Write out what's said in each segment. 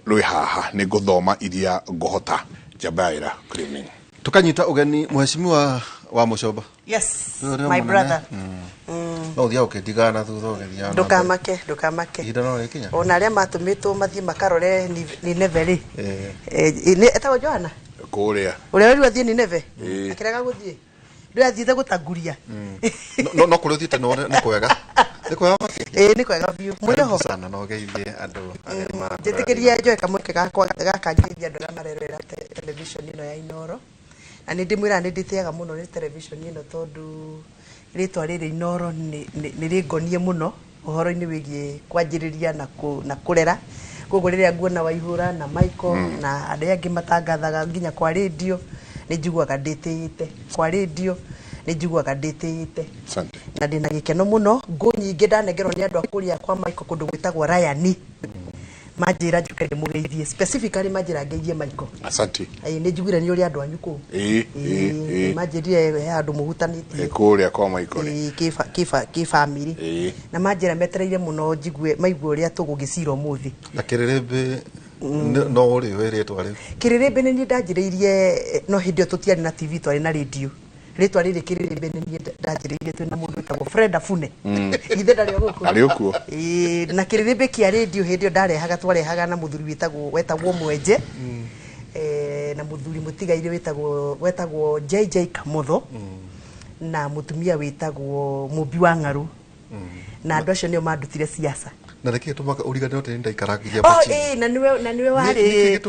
Lui haha ni guthoma iria ngohota Jabaira. Good evening. Tukanyita ugeni mheshimiwa wa Muchomba. Yes, my brother. No dia ukidigana thutha ugeria. Ndukamake. Ida no rikinya. Ona aria matumitwo mathie makarore ni Neveri. Ni etago Joana. Kuria. Uria wari wathie ni Neve. Akiraga guthie. Ndio athiite gutaguria. No kuri uthite no ni kwega. Ni kwega. Ni kwega biu. Muriho sana no geithie andu arema. Njitikiria njoe kamweke gakangithia andu arĩa marerera television ino ya Inoro. Na ndimwira nditiaga muno ni television ino tondu ritwa riri Inoro ni ringonie muno uhoro-ini wigie kwanjiriria na kurera. Koguo riria nguona Waihura na Michael na andu angi matangathaga nginya kwa radio ni njiguaga nditiite kwa radio ni njiguaga nditiite. Asante. Na ndina gikeno muno ngo nyingi ndanengerwo ni andu akuria kwa Michael kundu gwitagwo Ryan. Majira njukere mugeithie specifically majira ngeithie Michael. Asante. Ni njiguire ni uri andu anyu ku. Majira he andu muhutanitie. Kuria kwa Michael. Ki family. Na majira metereire muno njigue maigue uri atugugicira muthi. Na kirerebe no uri weretwa ri. Kirerebe ni ndanjiriirie no hindio tutiari na TV twari na radio. Ritwa riri kirerebe ni ndanjiriirie twina mundu witagwo Fred Afune. Ithe ndari guku. Ari ukuo. Na kirerebe kia radio hindio ndarehaga twarehaga na muthuri wetagwo Mwenje. Na muthuri mutigaire wetagwo JJ Kamotho. Na mutumia wetagwo Mubi wa Ngaru. Na andu acio nio mandutire siasa. Na reke tumaka urigane ote ndaikaragiria bachi. Na niwe wari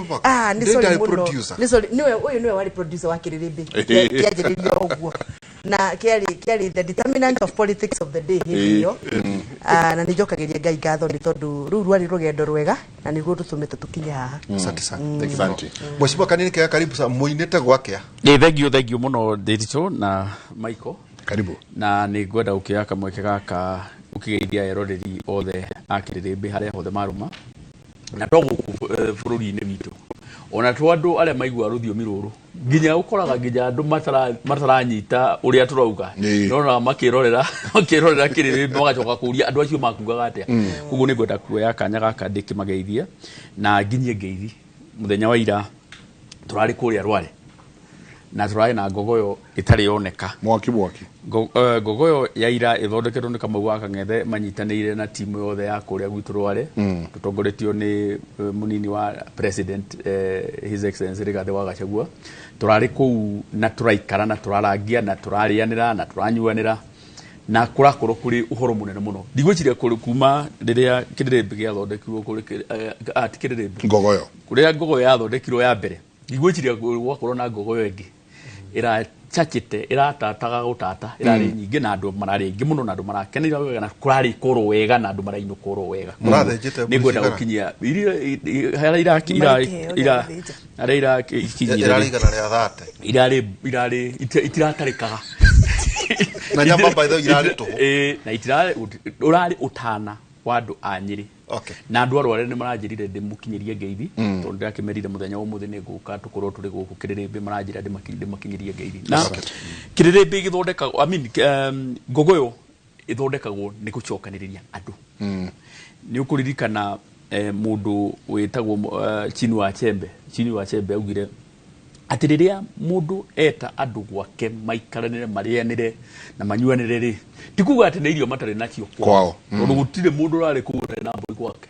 ni sorry producer. Ni sorry niwe wari producer wa kirerebe. Kiajiriria oguo. Na kiari the determinant of politics of the day hiyo. Na nijokagiria Ngai ngatho ni tondu ru rwari rugendo rwega na niguo tutumite tukinye haha. Asante sana. Asante. Mheshimiwa Kanini KEGA karibu sana muinite gwake. Thank you muno Ndiritu na Michael. Karibu. Na ni ngwenda ukioya kamweke gaka ukigeithia eroreri othe akirerebe haria hothe maruma. Na togu bururi-ini witu. Ona tu andu aria maigua ruthiomi ruru nginya ukoraga nginya andu mataranyita uria turauga no makirorera kirerebe magacoka kuria andu acio makugaga atia. Koguo ni ngwenda kuoya kanya gaka ndikimageithia na nginyie ngeithi muthenya wa ira turari kuria Rware na turari na ngogoyo itari yoneka mwaki ngogoyo ya ira ithondeketwo ni Kamau wa Kang'ethe manyitanĩire na timu yothe ya kuria gwitu Rware tutongoretio ni munini wa president his excellency Rigathi wa Gachagua turari kuu na turaikara na turarangia na turarianira na turanyuanira na kurakoro kuri uhoro munene muno ndigwiciria kuri kuma riria kirerebe giathondekirwo kuri kirerebe ngogoyo kuria ngogoyo yathondekirwo ya mbere ndigwiciria gwakorwo na ngogoyo ingi ira chachite ira tataga gutata ira ri nyingi na andu marari ingi muno na andu marakenera wega na kurari koro wega na andu marainukoro wega ni gwenda gukinyia ira kinyira irari itiratarikaga na nyamba by the irari to na itirari urari utana wa andu a Nyeri. Okay. Na andu Rware ni maranjirire ndimukinyirie ngeithi tondu ndakimerire muthenya wa muthi ni nguka tukorwo turi guku kirerebe maranjira ndimakinyirie ngeithi. Na kirerebe githondekagwo ngogoyo ithondekagwo ni gucokaniriria andu. Ni ukuririkana mundu wetagwo Chini wa Chembe augire ati riria mundu eta andu gwake maikaranire marianire na manyuanire ri tikuga ati ne irio matare nacio kwao tondu gutire mundu rari kuguta na mbui gwake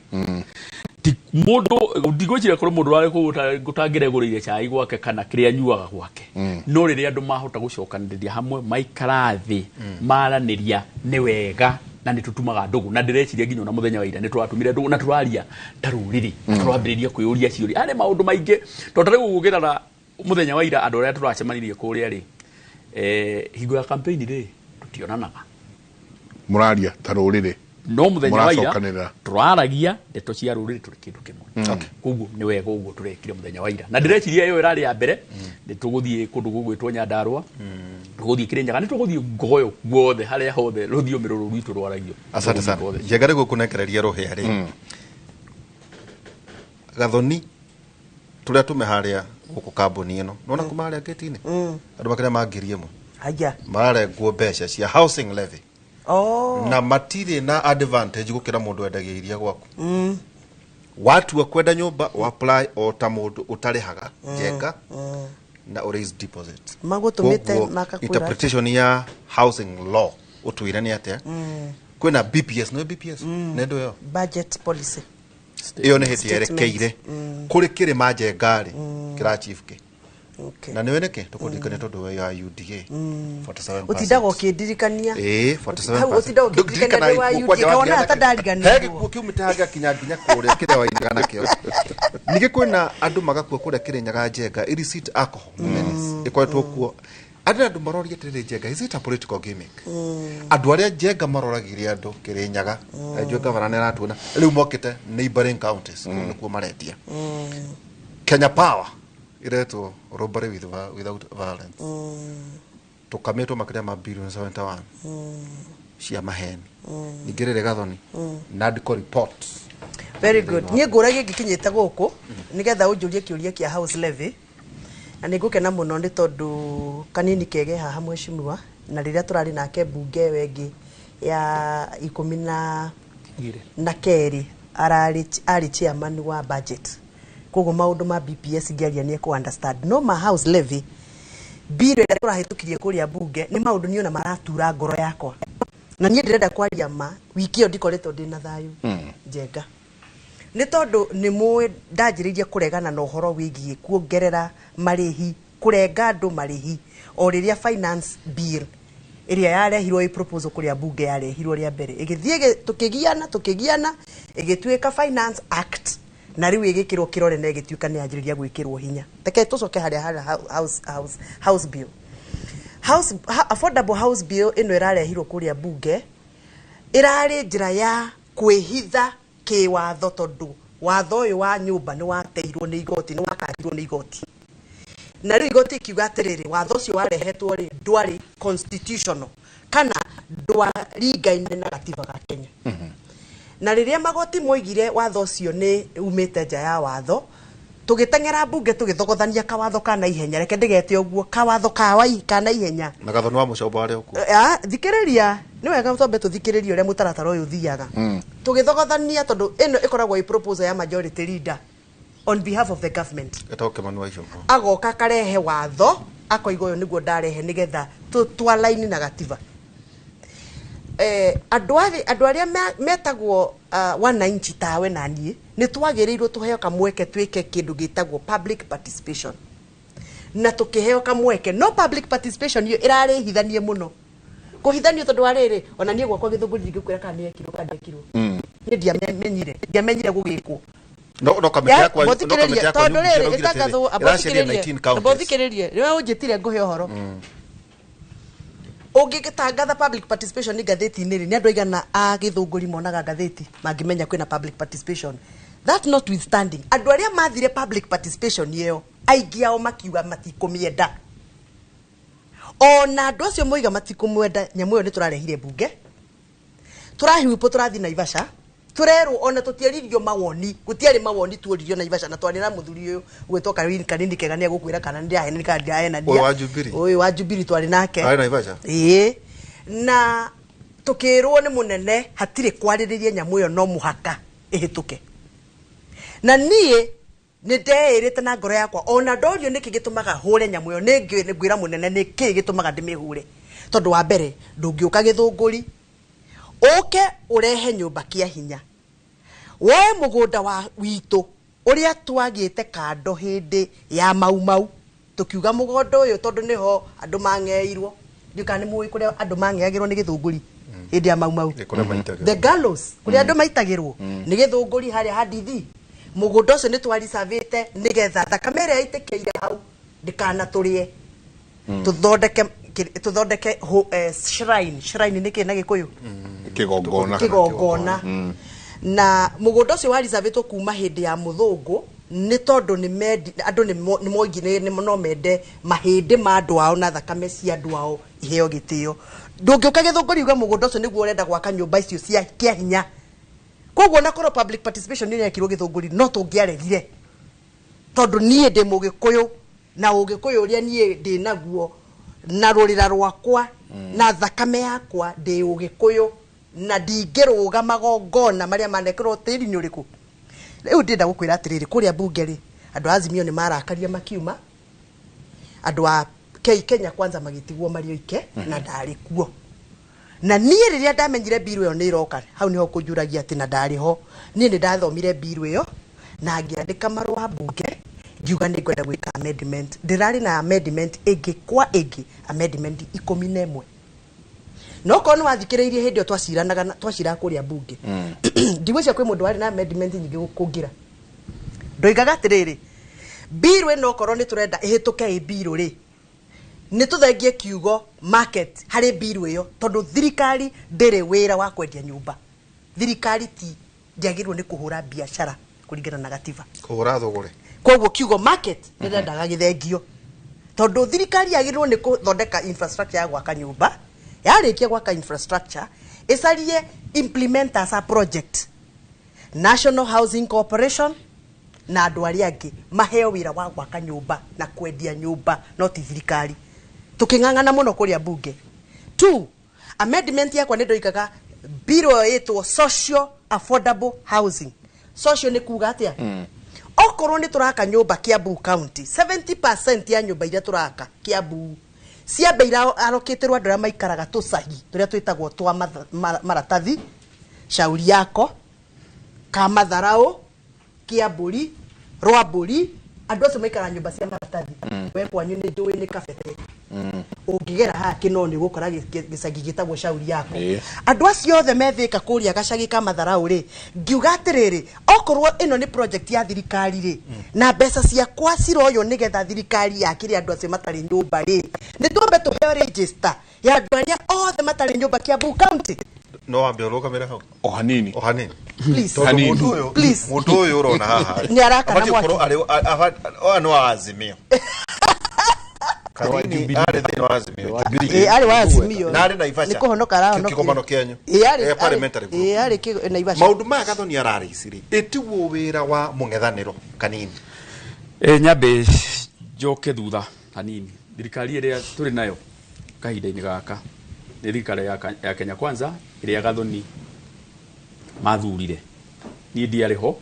mundu ndigwicira kuri mundu rari kuguta gutangiregurire chai gwake kana kiria nyuaga gwake no riria andu mahota gucokaniriria hamwe maikarathi maraniria ni wega na nitutumaga ndugu na ndireciria nginya na muthenya wa ira nituratumire ndugu na turaria taruriri turambiriria kuyuria ciuri ari maundu maingi tondu riu gugirara muthenya wa ira andu aria turacemanirie kuria ri hingo ya campaign ri tutionanaga muraria taruriri no muthenya wa ira turaragia ndeto cia ruriri turi kindu kimwe koguo ni wega uguo turekire muthenya wa ira na ndireciria iyo irari ya mbere nituguthie kundu gugwitwo Nyandarua tuguthie Kirinyaga nituguthie ngogoyo guothe haria hothe ruthiomi ruru rwitu rwaragio. Asante sana jegare gukunekereria rohe ari Gathoni turia tume haria guku kambuni ino nona kuma haria gate-ini andu makira mangirie mu aja mare guo besha cia housing levy na matire na advantage gukira mundu endagia iria gwaku watu wakwenda nyumba wa apply o ta mundu utarihaga jenga na raise deposit magutumite makakwira interpretation ya housing law utwira ni atia kwina BPS no BPS nendo yo budget policy iyo ni hiti yerekeire kuri kiri majengari kira chief ke na niwe neke tukundikane tondu ya UDA 47% utidago kindirikania 47% utidago kindirikania wa UDA kaona hata ndarigania hegi kukiumitaga kinya kuria kire wa inigana kio nige kwina andu magakua kuria kire nyaga jenga illicit alcohol menace ikoetwo kuo andu maroria tiri jenga is it a political gimmick andu aria jenga maroragire andu kire nyaga ajwe governor ne ratuna riu mokite neighboring counties nikuo maretia Kenya Power ireto robbery without violence tukametwo makiria ma billion 71 cia maheni nigirire gathoni NADCO report very good nie nguragie gikinyite guku nigetha unjurie kiuria kia house levy na ningukena muno ni tondu kanini kege haha mweshimiwa na riria turari nake bunge wengi ya 10 na keri ari chairman wa budget kogo maundu ma BPS ngeria ni ku understand no ma house levy bill ira turahitukirie kuria bunge ni maundu niona maratura ngoro yakwa na nie ndirenda kwaria ma wiki yo ndikoretwo ndina thayu jenga ni tondu ni mwe ndajiririe kuregana na uhoro wigie kuongerera marihi kurenga andu marihi o riria finance bill iria yarehirwo i proposal kuria bunge yarehirwo ria mbere igithie tukigiana igituika finance act na riu igikirwo kirore na igituika ni ajiriria gwikirwo hinya teke tucoke haria house bill affordable house bill ino irarehirwo kuria bunge irari njira ya kwihitha kiwatho tondu watho uyu wa nyumba ni wateirwo ni igoti ni wakahirwo ni igoti na riu igoti kiuga atiriri watho ucio warehetwo ri ndwari constitutional kana ndwaringaine na gatiba ga Kenya na riria magoti moigire watho ucio ni umite nja ya watho tugitengera bunge tugithogothania kawatho kana ihenya reke ndigete uguo kawatho kawai kana ihenya na gathoni wa mucomba ari uku thikiriria ni wega tombe tuthikiririe ure mutaratara uyu thiaga tugithogothania tondu ino ikoragwo i proposal ya majority leader on behalf of the government etoke manwa icio agoka karehe watho akoigo yo niguo ndarehe nigetha twalaini na gatiba andu aria metagwo wananchi tawe na nie ni twagirirwo tuheo kamweke twike kindu gitagwo public participation na tukiheo kamweke no public participation yo irari hithanie muno kuhithanio tondu ariri ona nie gwakwa githunguri ngikwira kana ni ekirwo ni ndiamenyire gugikwo no kamete kwa tondu riri itangatho abothikiririe riwe unjitire nguhe uhoro ungigitangatha public participation ni gatheti-ini ri ni andu aigana a githunguri monaga gatheti mangimenya kwina public participation that notwithstanding andu aria mathire public participation yeo aingi ao makiuga matikumienda ona andu acio moiga matikumwenda nyamu yo ni turarehire bunge turahiupo turathi na Ivasha turerwo ona tutiaririo mawoni gutiari mawoni tuoririo na Ivasha na twanira muthuri uyu gwitoka kanini kega ni agukwira kana ndiahene kana ndiahena ndia uyu wa Jubilee twari nake ari na Ivasha na tukirwo ni munene hatire kwaririria nyamu yo no muhaka ihituke na nie ni ndeirite na ngoro yakwa ona ndorio niki gitumaga hure nyamu yo ni ngwira munene niki gitumaga ndimihure tondu wa mbere ndungiuka githunguri oke urehe nyumba kia hinya woe mugunda wa witu uria twagiite kando hindi ya mau tukiuga mugunda uyu tondu niho andu mangeirwo ndikani muwi kuria andu mangeagirwo ni githunguri hindi ya mau the gallows kuria andu maitagirwo ni githunguri haria hadithi mugunda ucio ni twari savite nigetha thakame ria itikeire hau ndikana turie tuthondeke shrine niki na gikuyu kigongona na mugunda ucio wa reserve kuma hindi ya muthungu ni tondu ni andu ni moigire ni no mende mahindi ma andu ao na thakame cia andu ao iheo gitio ndungiuka githunguri uga mugunda ucio niguo urenda gwaka nyumba icio cia kia hinya koguo na koro public participation ni yakirwo githunguri no tungiaregire tondu nie ndi mugikuyu na ugikuyu uria nie ndi naguo na rurira rwakwa na thakame yakwa ndi ugikuyu na ndingiruga magongona maria manekirwo tiri ni uriku Riu ndenda gukwira atiriri kuria bunge ri andu Azimio ni marakaria makiuma andu a Kenya kwanza magitigwo Mario Ike na ndari kuo na niĩ rĩrĩa ndamenyire biru ĩyo nĩ iroka hau niho kũnjuragia atĩ na ndarĩ ho niĩ nĩ ndathomire biru ĩyo na ngĩandĩka marũa bunge ngiuga nĩ ngwenda gwĩka amendment ndĩrarĩ na amendment ĩngĩ kwa ĩngĩ amendment 11 no kono wathikĩrĩirie hĩndĩ ĩyo twaciraga kũrĩa bunge ndigwĩcia kwĩ mũndũ warĩ na amendment nyingĩ gũkũngira ndoigaga atĩrĩrĩ biru ĩno korwo nĩ tũrenda ĩhĩtũke biru rĩ nĩ tuthengie kiugo market harĩ biru ĩyo tondũ thirikari ndĩrĩ wĩra wa kwendia nyũmba thirikari ti njagĩrĩirwo nĩ kũhũra biacara kũringana na gatiba kũhũra thogore koguo kiugo market nĩrendaga gĩthengio tondũ thirikari yagĩrĩirwo nĩ gũthondeka infrastructure ya gwaka nyũmba yarĩkia gwaka infrastructure ĩcarie implementers a project National Housing Corporation na andũ arĩa angĩ maheo wĩra wa gwaka nyũmba na kwendia nyũmba no ti thirikari tuking'ang'ana muno kuria bunge 2 amendment yakwa ndoikaga bill ĩtwo social affordable housing social ni kuga atia okorwo ni turaka nyũmba Kiambu County 70% ya nyũmba iria turaka Kiambu cia beira aroketerwa andũ arĩa maikaraga tũcahi tũrĩa twĩtagwo twa maratathi shauri yako Kamatharau Kiamburi Rwamburi andũ acio maikara nyũmba cia maratathi we kwanyu nĩ njũĩ nĩ kabete ũngĩgera haha kĩnoni gũkora gĩcagi gĩtagwo shauri yako andũ acio othe methĩka kũrĩa gacagi Kamatharau rĩ ngiuga atĩrĩrĩ okorwo ĩno nĩ project ya thirikari rĩ na mbeca ciakwa ciroyo nĩgetha thirikari yakĩre andũ acio matarĩ nyũmba rĩ nĩ twambe tũheo register ya andũ arĩa othe matarĩ nyũmba Kiambu County no wambe ũrũgamĩre hau o hanini please mũndũ ũyũ ũrona haha nĩ arakana mwaki no Azimio Kanini ari thĩinĩ wa Azimio ari wa Azimio na ari Naivasha nĩ kũhonoka arahonoka kĩgomano kĩanyu parliamentary ari Naivasha maũndũ maya Gathoni ararĩcirĩ ĩtigwo wĩra wa mũng'ethanĩro Kanini nyambe njoke thutha hanini thirikari ĩrĩa tũrĩ nayo kahinda-inĩ gaka nĩ thirikari ya Kenya Kwanza ĩrĩa Gathoni mathurire niĩ ndiarĩ ho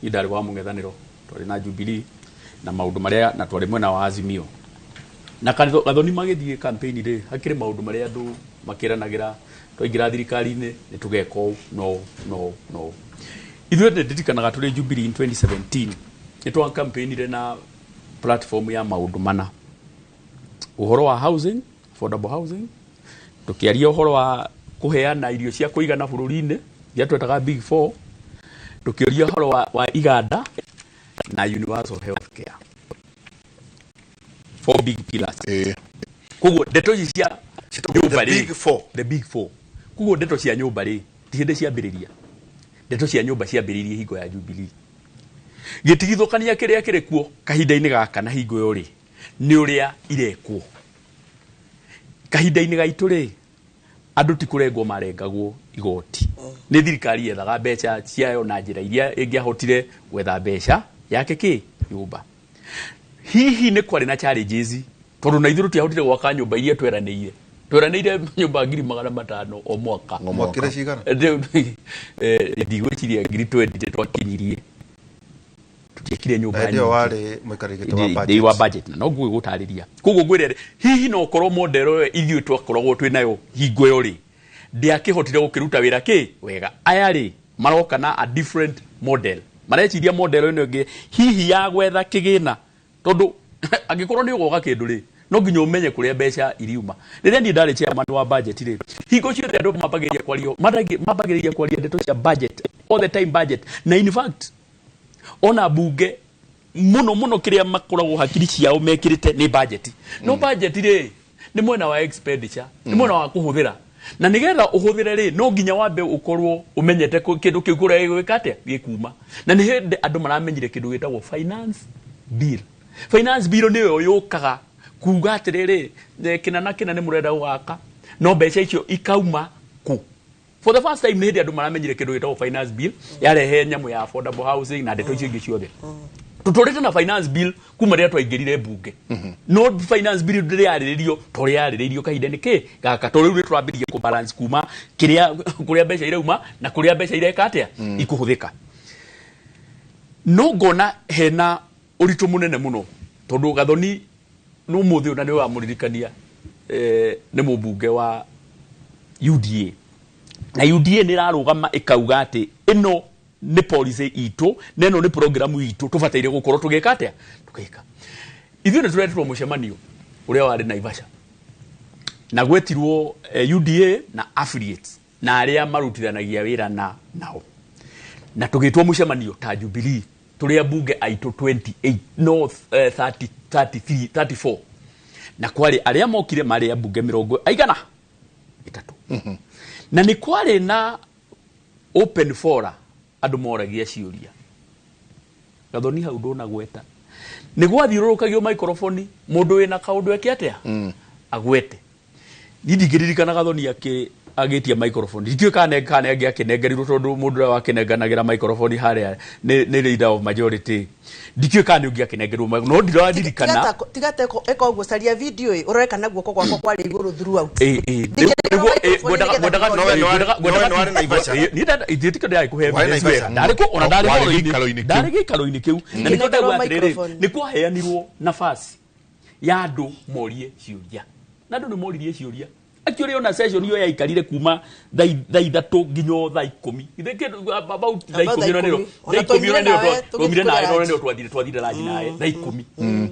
niĩ ndarĩ wa mũng'ethanĩro twarĩ na Jubilee na maũndũ marĩa na twarĩ mwena wa Azimio na Gathoni magĩthiĩ campaign rĩ hakĩrĩ maũndũ marĩa andũ makĩranagĩra twaingĩra thirikari-inĩ nĩ tũgeka ũũ no ithuĩ ndĩtikanaga tũrĩ Jubilee in 2017 nĩ twa campaignire na platform ya maũndũ mana ũhoro wa housing affordable housing tukiaria ũhoro wa kuheana irio cia kũigana bũrũri-inĩ ya twetaga big 4 tukiaria ũhoro wa iganda na universal health care 4 big pillars kuguo ndeto cia nyũmba rĩ the big 4 kuguo ndeto cia nyũmba rĩ ti hĩndĩ ciambĩrĩria ndeto cia nyũmba ciambĩrĩirie hingo ya Jubilee gĩtigithũkania kĩrĩa kĩrĩ kuo kahinda-inĩ gaka na hingo ĩyo rĩ nĩ ũrĩa irekwo kahinda-inĩ gaitũ rĩ andũ ti kũrengwo marengagwo igoti nĩ thirikari yethaga mbeca ciayo na njĩra iria ĩngĩahotire gwetha mbeca yake nyũmba hihi nĩ kwarĩ na challenges tondũ na ithuĩ tũtiahotire gwaka nyũmba iria tweranĩire nyũmba 500 o mwaka mwakire cigana ndigwĩciria 20 twakinyirie tutiekire nyũmba nyingĩ warĩ mũikarĩte wa budget na no ngũgũtarĩria koguo ngwĩre hihi no korwo model ithuĩ twakoragwo twĩ nayo hingo ĩyo rĩ ndiakĩhotire gũkĩruta wĩra wega aya rĩ maroka na a different model mareciria model ĩno ĩngĩ hihi ya gwetha kĩgĩna tondũ angĩkorwo nĩ ũgoka kĩndũ rĩ no nginya ũmenye kũrĩa mbeca iriuma rĩrĩa niĩ ndarĩ chairman wa budget rĩ hingo ciothe andũ mambagĩrĩria kwaria ndeto cia budget all the time budget na in fact ona bunge muno kĩrĩa makoragwo hakiri ciao mekĩrĩte nĩ budget no budget rĩ nĩ mwena wa expenditure nĩ mwena wa kũhũthĩra na nĩgetha ũhũthĩre rĩ no nginya wambe ũkorwo ũmenyete kĩndũ kĩu kũrĩa gĩgwĩka atĩa gĩkuma na nĩ hĩndĩ andũ maramenyire kĩndũ gĩtagwo finance bill nĩyo yũkaga kuga atĩrĩrĩ kĩnana nĩ mũrenda gũgaka no mbeca icio ikauma ku for the first time nĩ hĩndĩ andũ maramenyire kĩndũ gĩtagwo finance bill yarehe nyamũ ya affordable housing na ndeto icio ingĩ ciothe tutũrĩte na finance bill kuma rĩrĩa twaingĩrire bunge no finance bill ndĩrĩ yarĩrĩirio kahinda-inĩ gaka tondũ rĩu tũrambĩrĩrie kũ balance kuma kũrĩa mbeca irauma na kũrĩa mbeca ireka atĩa ikũhũthĩka no ngona hena uritu munene muno tondu Gathoni no muthi ona ni wa muririkania ni mubunge wa UDA na UDA ni rarugama ikauga ati ino ni policy itu na ino ni program itu tubataire gukorwo tugika atia tugika ithu ni turetirwo mucemanio uria wari Naivasha na gwetirwo UDA na affiliates na aria marutithanagia wira nao na tugitwo mucemanio ta Jubilee turia bunge aitu 28 no 34 na kwari aria mokire mari bunge mirongo aigana itatu na ni kwari na open fora andu moragia ciuria Gathoni hau ndona gweta ni gwathiurukagio microphone mundu wina kaundu eke atia agwete nindingiririkana Gathoni agitia microphone itio kane akinengerirwo tondu mundu wa kinenganagira microphone haria ni leader of majority ndikio kane ungi akinengerwo no ndiradirikana tigate eko gucaria video uroreka naguo kwako kwari iguru throughout iditika ndai kuhe ndariko ona ndari gikaro-ini kiu na niko ndagwa atiriri niko heanirwo nafasi ya andu morie ciuria na andu ni moririe ciuria actually on a session yo yaikarire kuma thaa ithatu nginya thaa 10 itheke about thaa 10 na ndio thaa 10 na ndio twomire nae no ndio twathire rangi nae thaa 10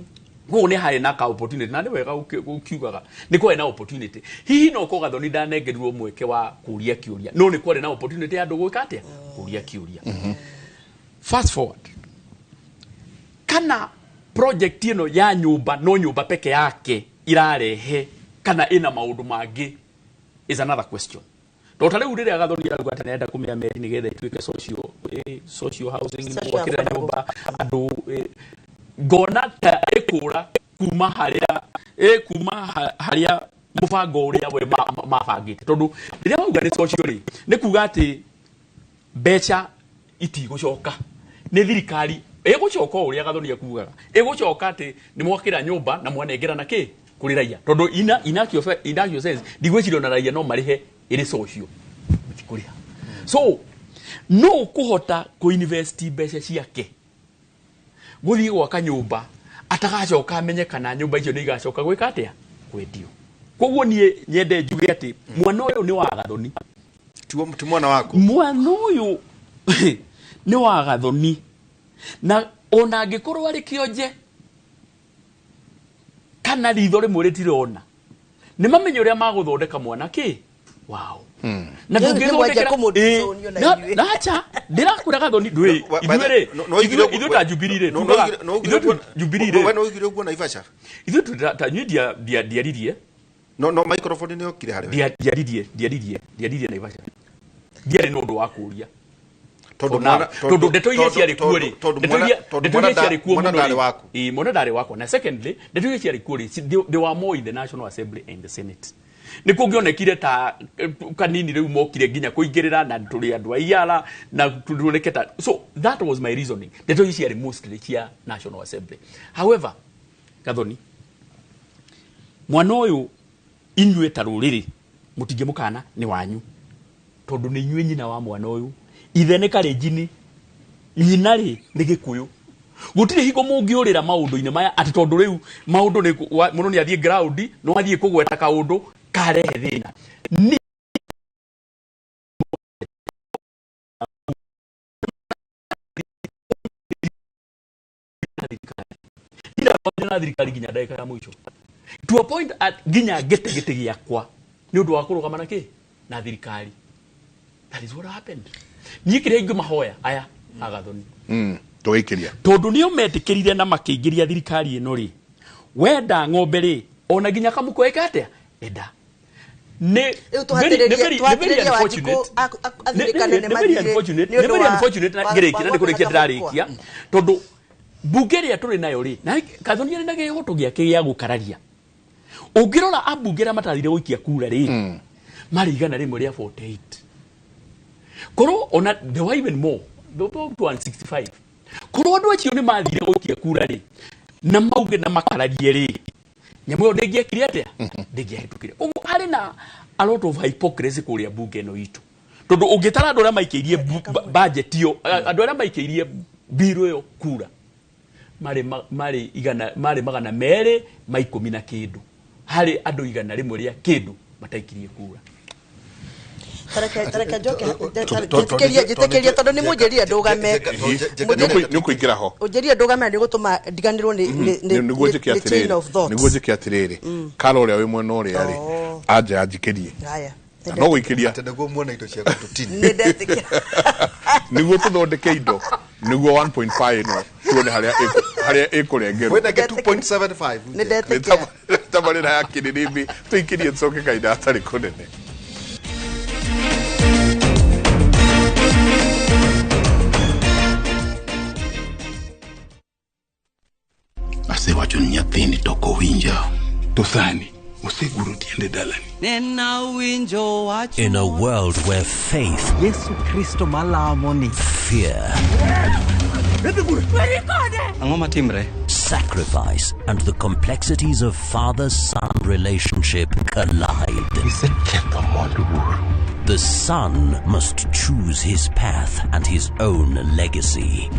go ni hari na ka opportunity na ni wega ukiugaga ni kwa na opportunity hihi no ko Gathoni ndanengerirwo mweke wa kuria kiuria no ni kwa na opportunity ya ndugu ikatia kuria kiuria fast forward kana project ino ya nyumba peke yake irarehe kana ina maundu mangi is another question Dr. Riu rire Gathoni arauga ati nenda kumia meri ni getha ituike social housing gwakira nyumba andu ngona ta ekura kuma haria mubango uria we mabangite tondu riria wauga ni social ri ni kuga ati mbeca itigucoka ni thirikari egucoka uria Gathoni akugaga egucoka ati ni mwakira nyumba na mwanengera na ki kuri raia tondu inakio sense digweciro na raia no marihe iri social kuriha so no kuhota kuinvest mbeca ciake guthii gwaka nyumba atagacoka amenyekana nyumba icio ni igacoka gwika atia kwendio koguo nie nyende njuge ati mwana uyu ni wa Gathoni tu mwana wako mwana uyu ni wa Gathoni na ona angikorwo ari kionje kana ritho rimwe ritirona ni mamenye uria maguthondeka mwana ki wow na ndungithondekera na acha ndirakura Gathoni ndui ithuire ta Jubilee ri Jubilee we no igire uguo Naivasha ithuire ta nyindia diaririe no microphone ni okire haria diaririe Naivasha diari no ndu wa kuria tondu ndeto iria ciari kuo ri ndeto iria ciari kuo mwana ndari wako na secondly ndeto iria ciari kuo ri they were more in the National Assembly and the Senate niko ngionekire ta kanini riu mokire nginya kuingirira na turi andu aiara na tuoneketa so that was my reasoning ndeto iria ciari mostly cia National Assembly however Gathoni mwana uyu inyue ta ruriri mutinge mukana ni wanyu tondu ni inyue nyina wa mwana uyu ithe ni Kalenjini nyina ri ni Gikuyu gutire higo mungiurira maundu-ini maya ati tondu riu maundu ni muno ni athie ground no athie kugweta kaundu karehe thina ni thirikari ginya ndagika ya mwicho to a point at ginya gete giakwa ni undu wa kurugamana ki na thirikari. That is what happened. Nyikire ingo mahoya aya Agathoni tuikiria tondu ni umetikirire na makiingiria thirikari ino ri wenda ng'ombe ri ona ginya kamuko ekatea enda ne very unfortunate na gereki na ndikurekia ndarikia tondu bunge ria turi nayo ri na Gathoni ari na gihoto giake gia gukararia ungirora ambungera matathire guikia kura ri marigana rimwe ria 48 koro ona the even more the 165 koro andu acio ni mathire guikia kura ri na mauge na makararie ri nyamu yo ndegiekire atia ndegiahitukire ugu ari na a lot of hypocrisy kuria bunge no itu tondu ungitara andu aria maikirie budget yo andu aria maikirie biro yo kura mari igana mari magana mere ma 10 na kindu hari andu igana rimwe ria kindu mataikirie kura tareka joke jitekeria tondu ni munjeria ndugame ni kuingira ho unjeria ndugame ni gutuma ndiganirwo ni chain of thought niguo njike atiriri kala uria wi mwena uria ri anja anjikirie haya no guikiria niguo muona indo cia gututini ni ndetikira niguo tuthondeke indo niguo 1.5 no tuone haria ikurengerwo wena get 2.75 ni ndetikira tamarira ya kinini tuikirie tsoke kaida atari kunene ase wacho nyathini toko winja to sani oseguro tiende dalani nena winjo wacho in a world where faith Yesu Kristo malamoni fear angoma timre sacrifice and the complexities of father-son relationship collide. The son must choose his path and his own legacy.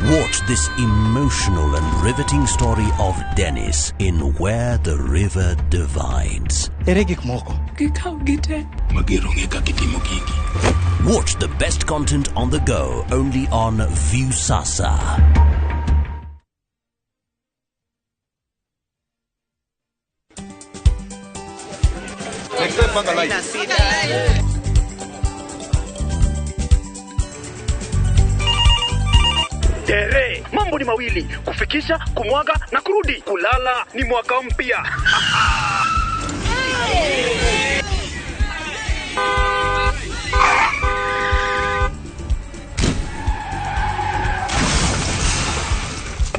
Watch this emotional and riveting story of Dennis in Where the River Divides. Watch the best content on the go only on Viusasa. Tere, mambo ni mawili, kufikisha, kumwaga na kurudi. Kulala ni mwaka mpya.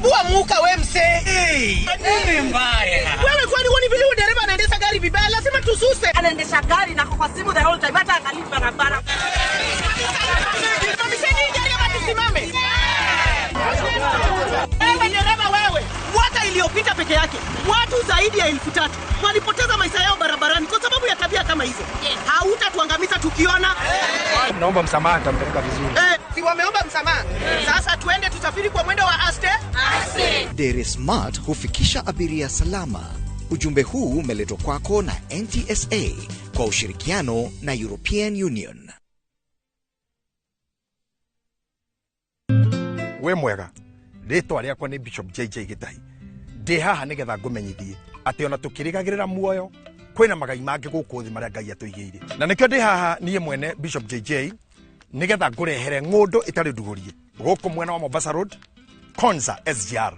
Bua muka we mse. Nini mbaya? Wewe kwani woni vile dereva anaendesha gari vibaya lazima tususe. Anaendesha gari na kwa simu the whole time hata angalia barabara. Mamisheni dereva tusimame. Wewe dereva wewe. Mwaka iliyopita peke yake watu zaidi ya 1000 walipoteza maisha yao barabarani kwa sababu ya tabia kama hizo. Hautatuangamiza tukiona. Naomba msamaha, nitampeleka vizuri. Si wameomba msamaha. Sasa tuende tusafiri kwa mwendo wa aste. Dere Smart hufikisha abiria salama. Ujumbe huu umeletwa kwako na NTSA kwa ushirikiano na European Union. We mwega, ritwa riakwa ni Bishop JJ Gitahi. Ndi haha nigetha ngumenyithie ati ona tukirigagirira muoyo kwina magai mangi guku thi maria Ngai atuigiire. Na nikio ndi haha nie mwene Bishop JJ nigetha ngurehere ngundu itari ndugurie guku mwena wa Mombasa Road Konza SGR.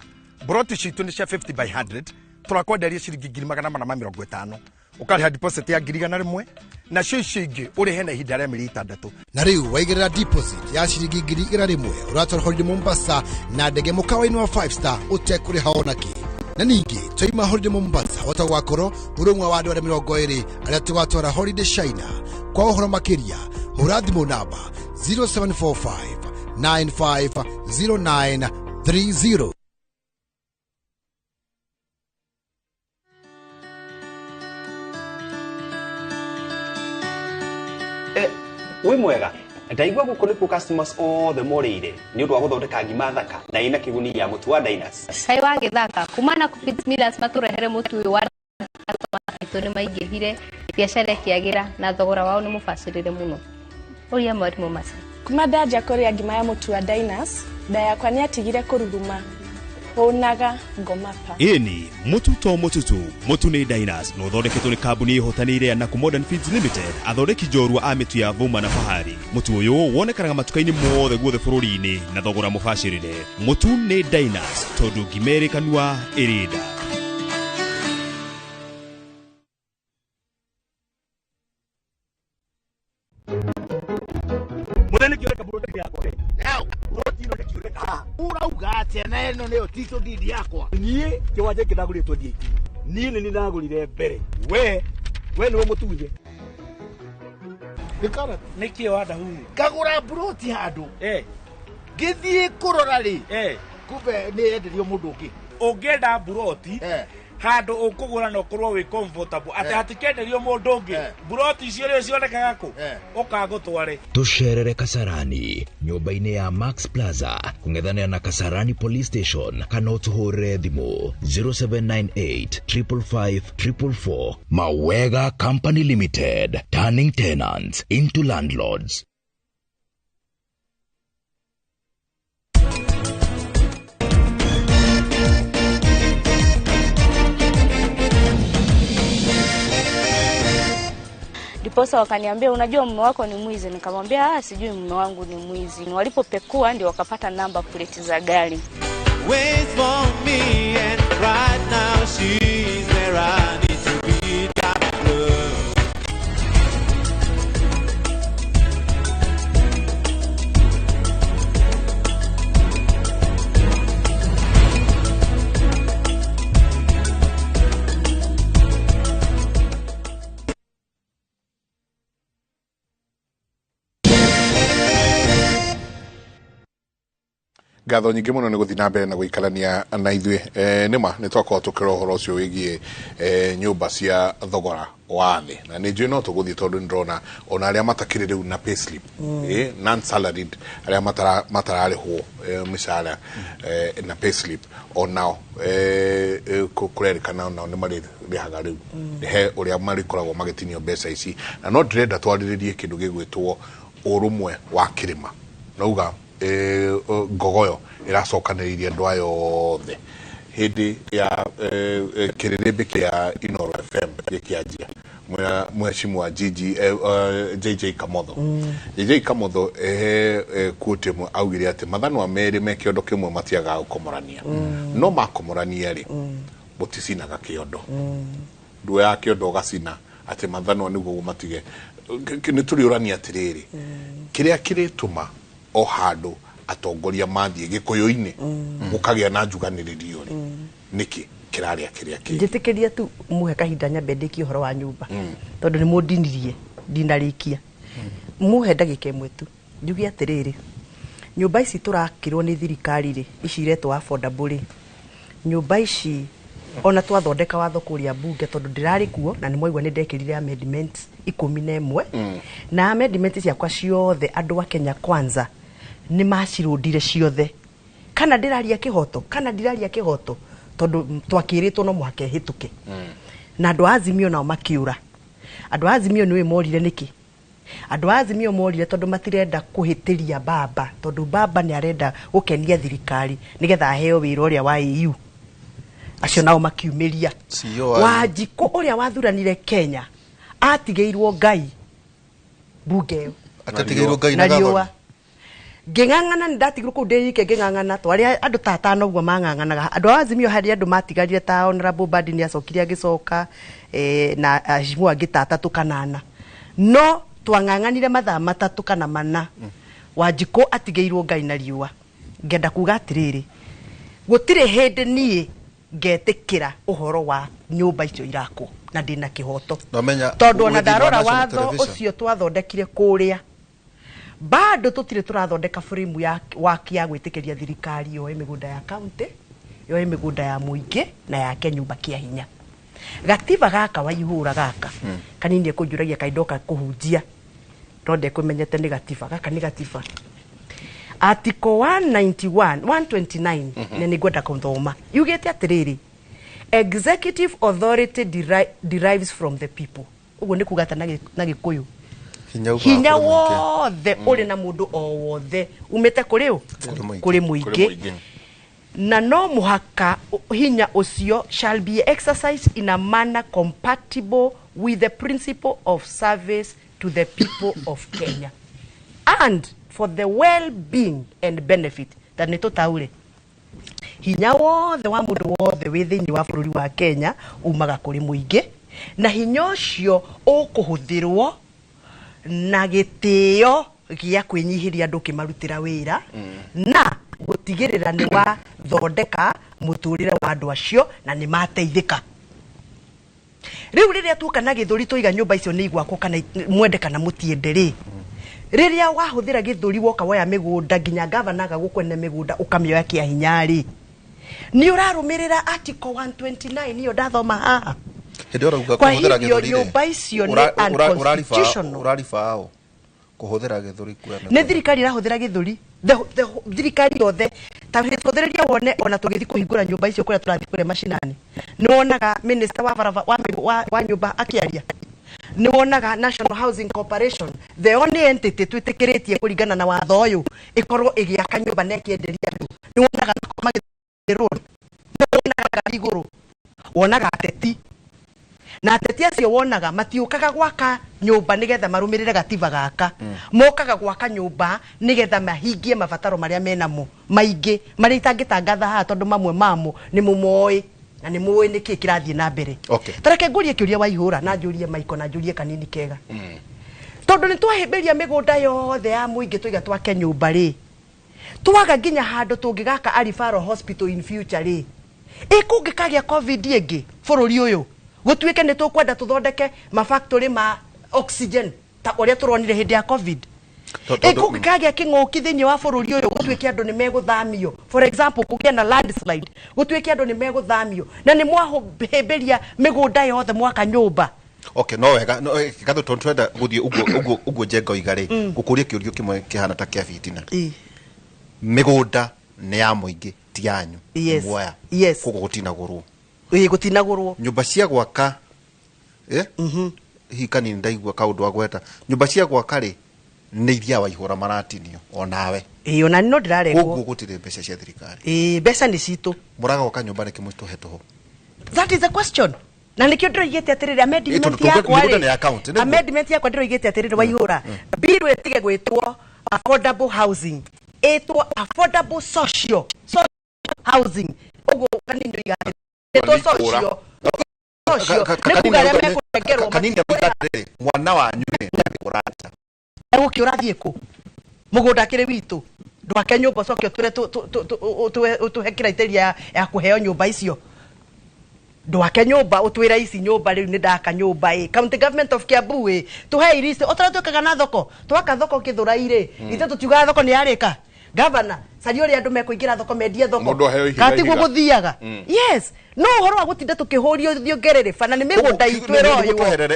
Broti citu ni cia 50 by 100 turakwenderia ciringi 450 ukariha deposit ya 1,100 na cio icio ingi urihe na ihinda ria mĩeri 6 na riu waigirira deposit ya ciringi 1,100 uratwara Mombasa na ndege mukawa-ini wa 5 star utekuriha ona ki na ningi twaima holiday Mombasa watagwakoro urumwe wa andu 20 aria tugwatwara holiday China kwa uhoro makiria hura thimu namba 0745 950930. We mwega ndaigua guku ni ku customers all the morire ni undu wa guthondeka ngima thaka na ina kiguni ya mutu wa Dinas sai wa githaka kumana ku Fit Millers maturehere mutu uyu wa itone maingihire biashara kiagira na thogora wao ni mufacirire muno uria mwarimu masa kuma ndaja kuria ngima ya mutu wa Dinas ndaya kwa ni atigire kururuma onaga ngomapa ini mutu to mutu ni Dinas no thondeketwo ni kambuni ihotanire na ku Modern Feeds Limited athondeki jorua a mitu ya Vuma na Fahari. Mutu uyu wonekanaga matuka-ini mothe guothe bururi-ini na thogora mubacirire. Mutu ni Dinas tondu ngimeri kanua irida. Mudeni kioreka buroti yako now buroti no kioreka Urauga atia na eno neo tito didi yakwa. Nie kiwanje kinaguritwo ndiiki nie ni ninagurire mbere we niwe mutunye nikara nikio wada hu kagura buroti handu githie kurora ri kumbe ni enderio mundu ungi ungenda buroti handu ukugura no kurwo wi comfortable ati hatikenderio mundu ungi buroti icio ri cionekaga ku ukagutware tucerere Kasarani nyumba-ini ya Max Plaza kung'ethanira na Kasarani Police Station kana utuhure thimu 0798 555 444. Mawega Company Limited, turning tenants into landlords. Ndiposa wakaniambia unajua mume wako ni mwizi. Nikamwambia sijui mume wangu ni mwizi. Walipopekua ndio wakapata namba plate za gari. Wait for me and right now she's where I need to be. Got love. Ngatho nyingĩ mũno nĩ gũthiĩ na mbere na gũikarania na ithuĩ nĩma nĩ twakorwo tũkĩrora ũhoro ũcio wĩgiĩ nyũmba cia thogora wa thĩ na nĩ njũĩ no tũgũthiĩ tondũ nĩ ndĩrona ona arĩa matakĩrĩ rĩu na payslip non salaried arĩa matararĩhwo mĩcara na payslip onao kũrerĩkana onao nĩ marĩrĩhaga rĩu he ũrĩa marĩkoragwo magĩtinio mbeca ici na no ndĩrenda twarĩrĩrie kĩndũ gĩgwĩtwo ũrũmwe wa kĩrĩma nauga ngogoyo iracokanĩrĩirie andũ aya othe hĩndĩ ya kĩrĩrĩmbĩ kĩa Inoro FM gĩkĩanjia mheshimiwa JJ Kamotho JJ Kamotho quote mwe augire atĩ mathanwa merĩ me kĩondo kĩmwe matiaga gũkomorania no makomorania rĩ mũticinaga kĩondo ndũ ya kĩondo ũgacina atĩ mathanwa nĩguo matige nĩ tũrĩũrania atĩrĩrĩ kĩrĩa kĩrĩtũma o handũ atongoria mathiĩ gĩkũyũ-inĩ gũkagĩa na njuganĩrĩrio nĩkĩ kĩrarĩa kĩrĩa kĩ njĩtĩkĩria tu muhe kahinda nyambe ndĩkie ũhoro wa nyũmba tondũ nĩ mũndinirie ndinarĩkia muhe ndagĩka ĩmwe tu njuge atĩrĩrĩ nyũmba ici tũrakĩrwo nĩ thirikari rĩ ici iretwo affordable nyũmba ici ona twathondeka watho kũrĩa bunge tondũ ndĩrarĩ kuo na nĩ mwaigua nĩ ndekĩrire amendments 11 na amendments ciakwa ciothe andũ a Kenya Kwanza nĩ macirũndire ciothe kana ndĩraria kĩhoto kana ndĩraria kĩhoto tondũ twakĩrĩtwo no mũhaka hĩtũke na andũ Azimio nao makĩũra andũ Azimio nĩwe morire nĩkĩ andũ Azimio morire tondũ matirenda kũhĩtĩria baba tondũ baba nĩ arenda gũkenia thirikari nĩgetha aheo wĩra ũrĩa wa EU acio nao makiumĩria Wanjikũ ũrĩa wathuranire Kenya atigĩirwo Ngai bunge atatigĩirwo Ngai na gavana ngĩng'ang'ana nĩ ndatigirwo kũu ndĩike ngĩng'ang'ana twarĩ andũ tatano ũguo mang'ang'anaga andũ a Azimio harĩ andũ matigarire ta Honorable Badi nĩ acokire agĩcoka na Mheshimiwa angĩ ta 3 kana 4 no twang'ang'anire mathaa 3 kana 4 Wanjikũ atigĩirwo Ngai na riũa ngenda kuga atĩrĩrĩ gũtirĩ hĩndĩ niĩ ngetĩkĩra ũhoro wa nyũmba icio irakwo na ndĩna kĩhoto tondũ ona ndarora watho ũcio twathondekire kũrĩa bado tũtirĩ tũrathondeka frame ya gwĩtĩkĩria thirikari yoe mĩgũnda ya county yoe mĩgũnda ya mũingĩ na yake nyũmba kĩa hinya gatiba gaka waihũra gaka kanini ekũnjũragia kaidoka kũhunjia no ndekũmenyete nĩ gatiba gaka nĩ gatiba Article 191 129 nĩ ngwenda kũthoma yugĩte atĩrĩrĩ executive authority derives from the people ũguo nĩ kuga na gĩkũyũ hinya wothe ũrĩ na mũndũ o wothe umĩte kũrĩ mũingĩ na no mũhaka hinya ũcio shall be exercised in a manner compatible with the principle of service to the people of Kenya and for the well-being and benefit that nĩ tũtaure hinya wothe wa mũndũ wothe wĩ thĩinĩ wa bũrũri wa Kenya umaga kũrĩ mũingĩ na hinya ũcio ũkũhũthĩrwo na gĩtĩo gĩa kwĩnyihĩria andũ kĩmarutĩra wĩra na gũtigĩrĩra nĩ wathondeka mũtũrĩre wa andũ acio na nĩ mateithĩka rĩu rĩrĩa tuoka na gĩthũri tũiga nyũmba icio nĩ igwakwo kana mwende kana mũtiende rĩ rĩrĩa wahũthĩra gĩthũri woka woya mĩgũnda nginya gavana agagũkwene mĩgũnda ũkamĩoya kĩa hinya rĩ ni urarumirira article 129 niyo ndathoma haha hĩndĩ ũrauga kwa kũhũthĩra hivyo gĩthũri nyũmba icio nĩ unconstitutional ũrariba kũhũthĩra gĩthũri nĩ thirikari irahũthĩra gĩthũri thirikari yothe ta hĩtũthĩrĩria wone ona tũgĩthiĩ kũhingũra nyũmba icio kũrĩa tũrathiĩ kũrĩa macinani nĩ wonaga minister wa nyũmba akĩaria nĩ wonaga National Housing Corporation the only entity twĩtĩkĩrĩtie kũringana na watho ũyũ ĩkorwo ĩgĩaka nyũmba na ĩkĩenderia andũ nĩ wonaga magĩthĩrwo nĩ wonaga igũrũ wonaga ateti na ateti acio wonaga matiũkaga gwaka nyũmba nĩgetha marũmĩrĩre gatiba gaka mokaga gwaka nyũmba nĩgetha mahingie mabataro marĩa menamo maingĩ marĩa itangĩtangatha haha tondũ mamwe mamo nĩ mũmoĩ na nĩ mũĩ nĩkĩ kĩrathiĩ na mbere tareke ngũrie kĩũria Waihũra na njũrie Maiko na njũrie Kanini Kega tondũ nĩ twahĩmbĩria mĩgũnda yothe ya mũingĩ tũiga twake nyũmba rĩ twaga nginya handũ tũngĩgaka Arifaro Hospital in future rĩ ĩkũngĩkagĩa covid ĩngĩ bũrũri ũyũ gũtuĩke nĩ tũkwenda tũthondeke mafactory ma oxygen ta ũrĩa tũronire hĩndĩ ya covid ĩkũngĩkagĩa kĩng'ũki thĩinĩ wa bũrũri ũyũ gũtuĩke andũ nĩ megũthamio for example kũgĩa na landslide gũtuĩke andũ nĩ megũthamio na nĩ mwahĩmbĩria mĩgũnda yothe mwaka nyũmba no wega gatho twenda gũthiĩ ũguo Njenga oiga rĩ gũkũria kĩũrio kĩmwe kĩhana ta kĩa fitina mĩgũnda nĩ ya mũingĩ ti yanyu muoya kũguo gũtinagũrwo gũtinagũrwo nyũmba cia gwaka hihi Kanini ndaigua kaũndũ wa gweta nyũmba cia gwaka rĩ nĩ iria Waihũra maratinio onawe ona no ndĩrarengwo ũguo gũtirĩ mbeca cia thirikari mbeca nĩ citũ mũraga gwaka nyũmba nĩ kĩmwe tũhe tũho that is the question na nikio ndĩroigĩte atĩrĩrĩ amendment yakwa ndĩroigĩte atĩrĩrĩ Waihũra bill ĩtige gwĩtwo affordable housing ĩtwo affordable social housing ũguo Kanini ndoiga ĩtwo social Kanini ndĩroiga mwana wanyu nĩ ũrata egũkĩũra thiĩ kũ mũgũnda kĩrĩ witũ ndwake nyũmba coke ũtũhe criteria ya kũheo nyũmba icio ndwake nyũmba ũtwĩra ici nyũmba rĩu nĩ ndaka nyũmba county government of Kiambu tũhe irisi ũtara twĩkaga na thoko twaka thoko Gĩthũrai ithe tũtiugaga thoko nĩ yarĩka governor caria ũrĩa andũ mekũingĩra thoko mendie thoko katiguo gũthiaga yes no ũhoro wa gũtinda tũkĩhũrio thiongerere bana nĩ mĩgũnda itũ ĩroywo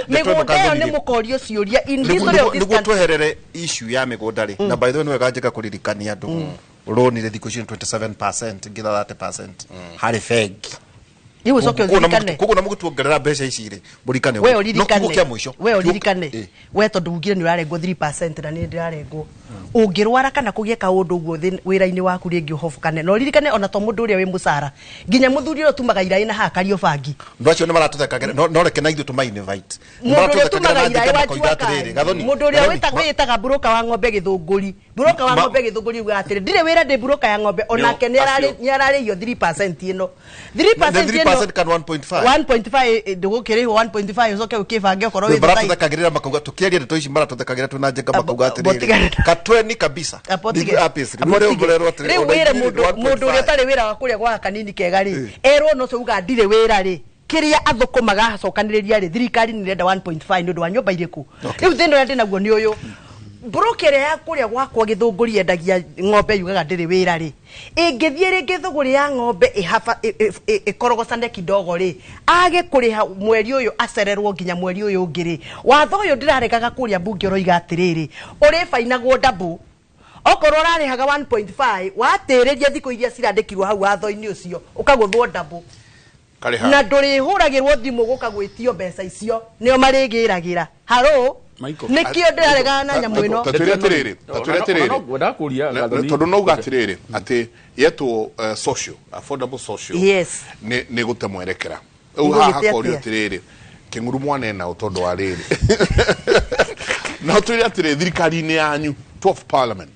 mĩgũnda ĩyo nĩ mũkorio ciũria in history of this country nĩguo tweherere issue ya mĩgũnda rĩ na by the way nĩ wega Njenga kũririkania andũ roni rĩ thikũ ici 27% nginya 30% harĩ bengi iwe coke uririkane kuko na mũgũtuongerera mbeca ici rĩ mũrikane we uririkane we tondu ugire ni urarengwo 3% na ni ndirarengwo ungirwara kana kugie kaundu uguo wira-ini waku ringi uhofukane no uririkane ona to mundu uria wi mucara nginya muthuri ro tumaga ira-ina hakario bangi ndo acio ni maratuthekagira no reke na ithu tuma invite mundu tumaga ira-ina wajuaka mundu uria witaga broker wa ng'ombe Githunguri broker wa ng'ombe Githunguri uga atiri ndire wira ndi broker ya ng'ombe onake ni arari yo 3% ino 3% kan 1.5 ndugukiriho 1.5 ucoke ukibange okoro wi baratuthekagirira makauga tukiaria ndeto ici maratuthekagira tuna Njenga makauga atiri katweni kabisa riu wire mundu uria tari wira wa kuria gwa Kanini Kega ri erwo no uga ndire wira ri kiria athukumaga hacokaniriria ri thirikari ni renda 1.5 ndu wa nyumba iriku riu thino ya ndinaguo ni uyu broker ya kuria gwakwa Githunguri endagia ng'ombe yugaga ndiri wira ri ingithie ringi thuguri ya ng'ombe ikorogocane kidogo ri age kuriha mweri uyu acererwo nginya mweri uyu ungiri watho uyu ndiraregaga kuria bunge roiga atiriri uri fainagwo double okorwo rarihaga 1.5 watiriria thiko iria cirandikirwo hau watho-ini ucio ukaguthwo double na ndurihuragirwo thimu gukagwitio mbeca icio nio marigiragira haro nikio ndiraregana na nyamu ino tatwire atiriri tondu no uga atiriri ati yetwo social affordable social ni gutemwerekera u haha korio atiriri kinguru mwana na utondo wa riri no twire atiriri thirikari-ini yanyu 12 parliament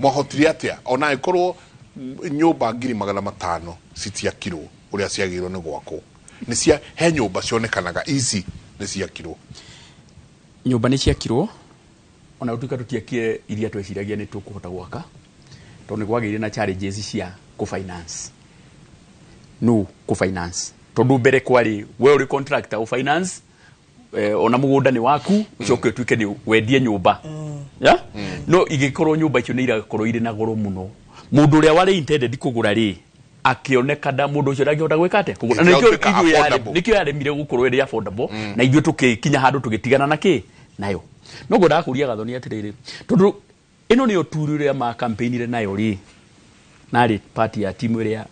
mohotiri atia ona ikorwo nyumba 500 citiakirwo uria ciagirwo ni gwako ni cia he nyumba cionekanaga ici ni ciakirwo nyumba ni ciakirwo ona utuika tutiakie iria tweciragia ni tukuhota gwaka to ni gwagire na challenges cia ku finance tondu mbere kwari we uri contractor u finance ona mugunda ni waku ucoke tuike ni wendie nyumba no igikorwo nyumba icio ni irakorwo ire na goro muno mundu uria wari intended kugura ri akioneka da mundu ucio ndangihota gwika ate kugura nikio yaremire gukorwo iri affordable na ithuĩ tukikinya handu tugitigana na ki nayo no ngoda kuria Gathoni atiriri tondu ino ni oturire ma campaignire nayo ri nari party ya timu iria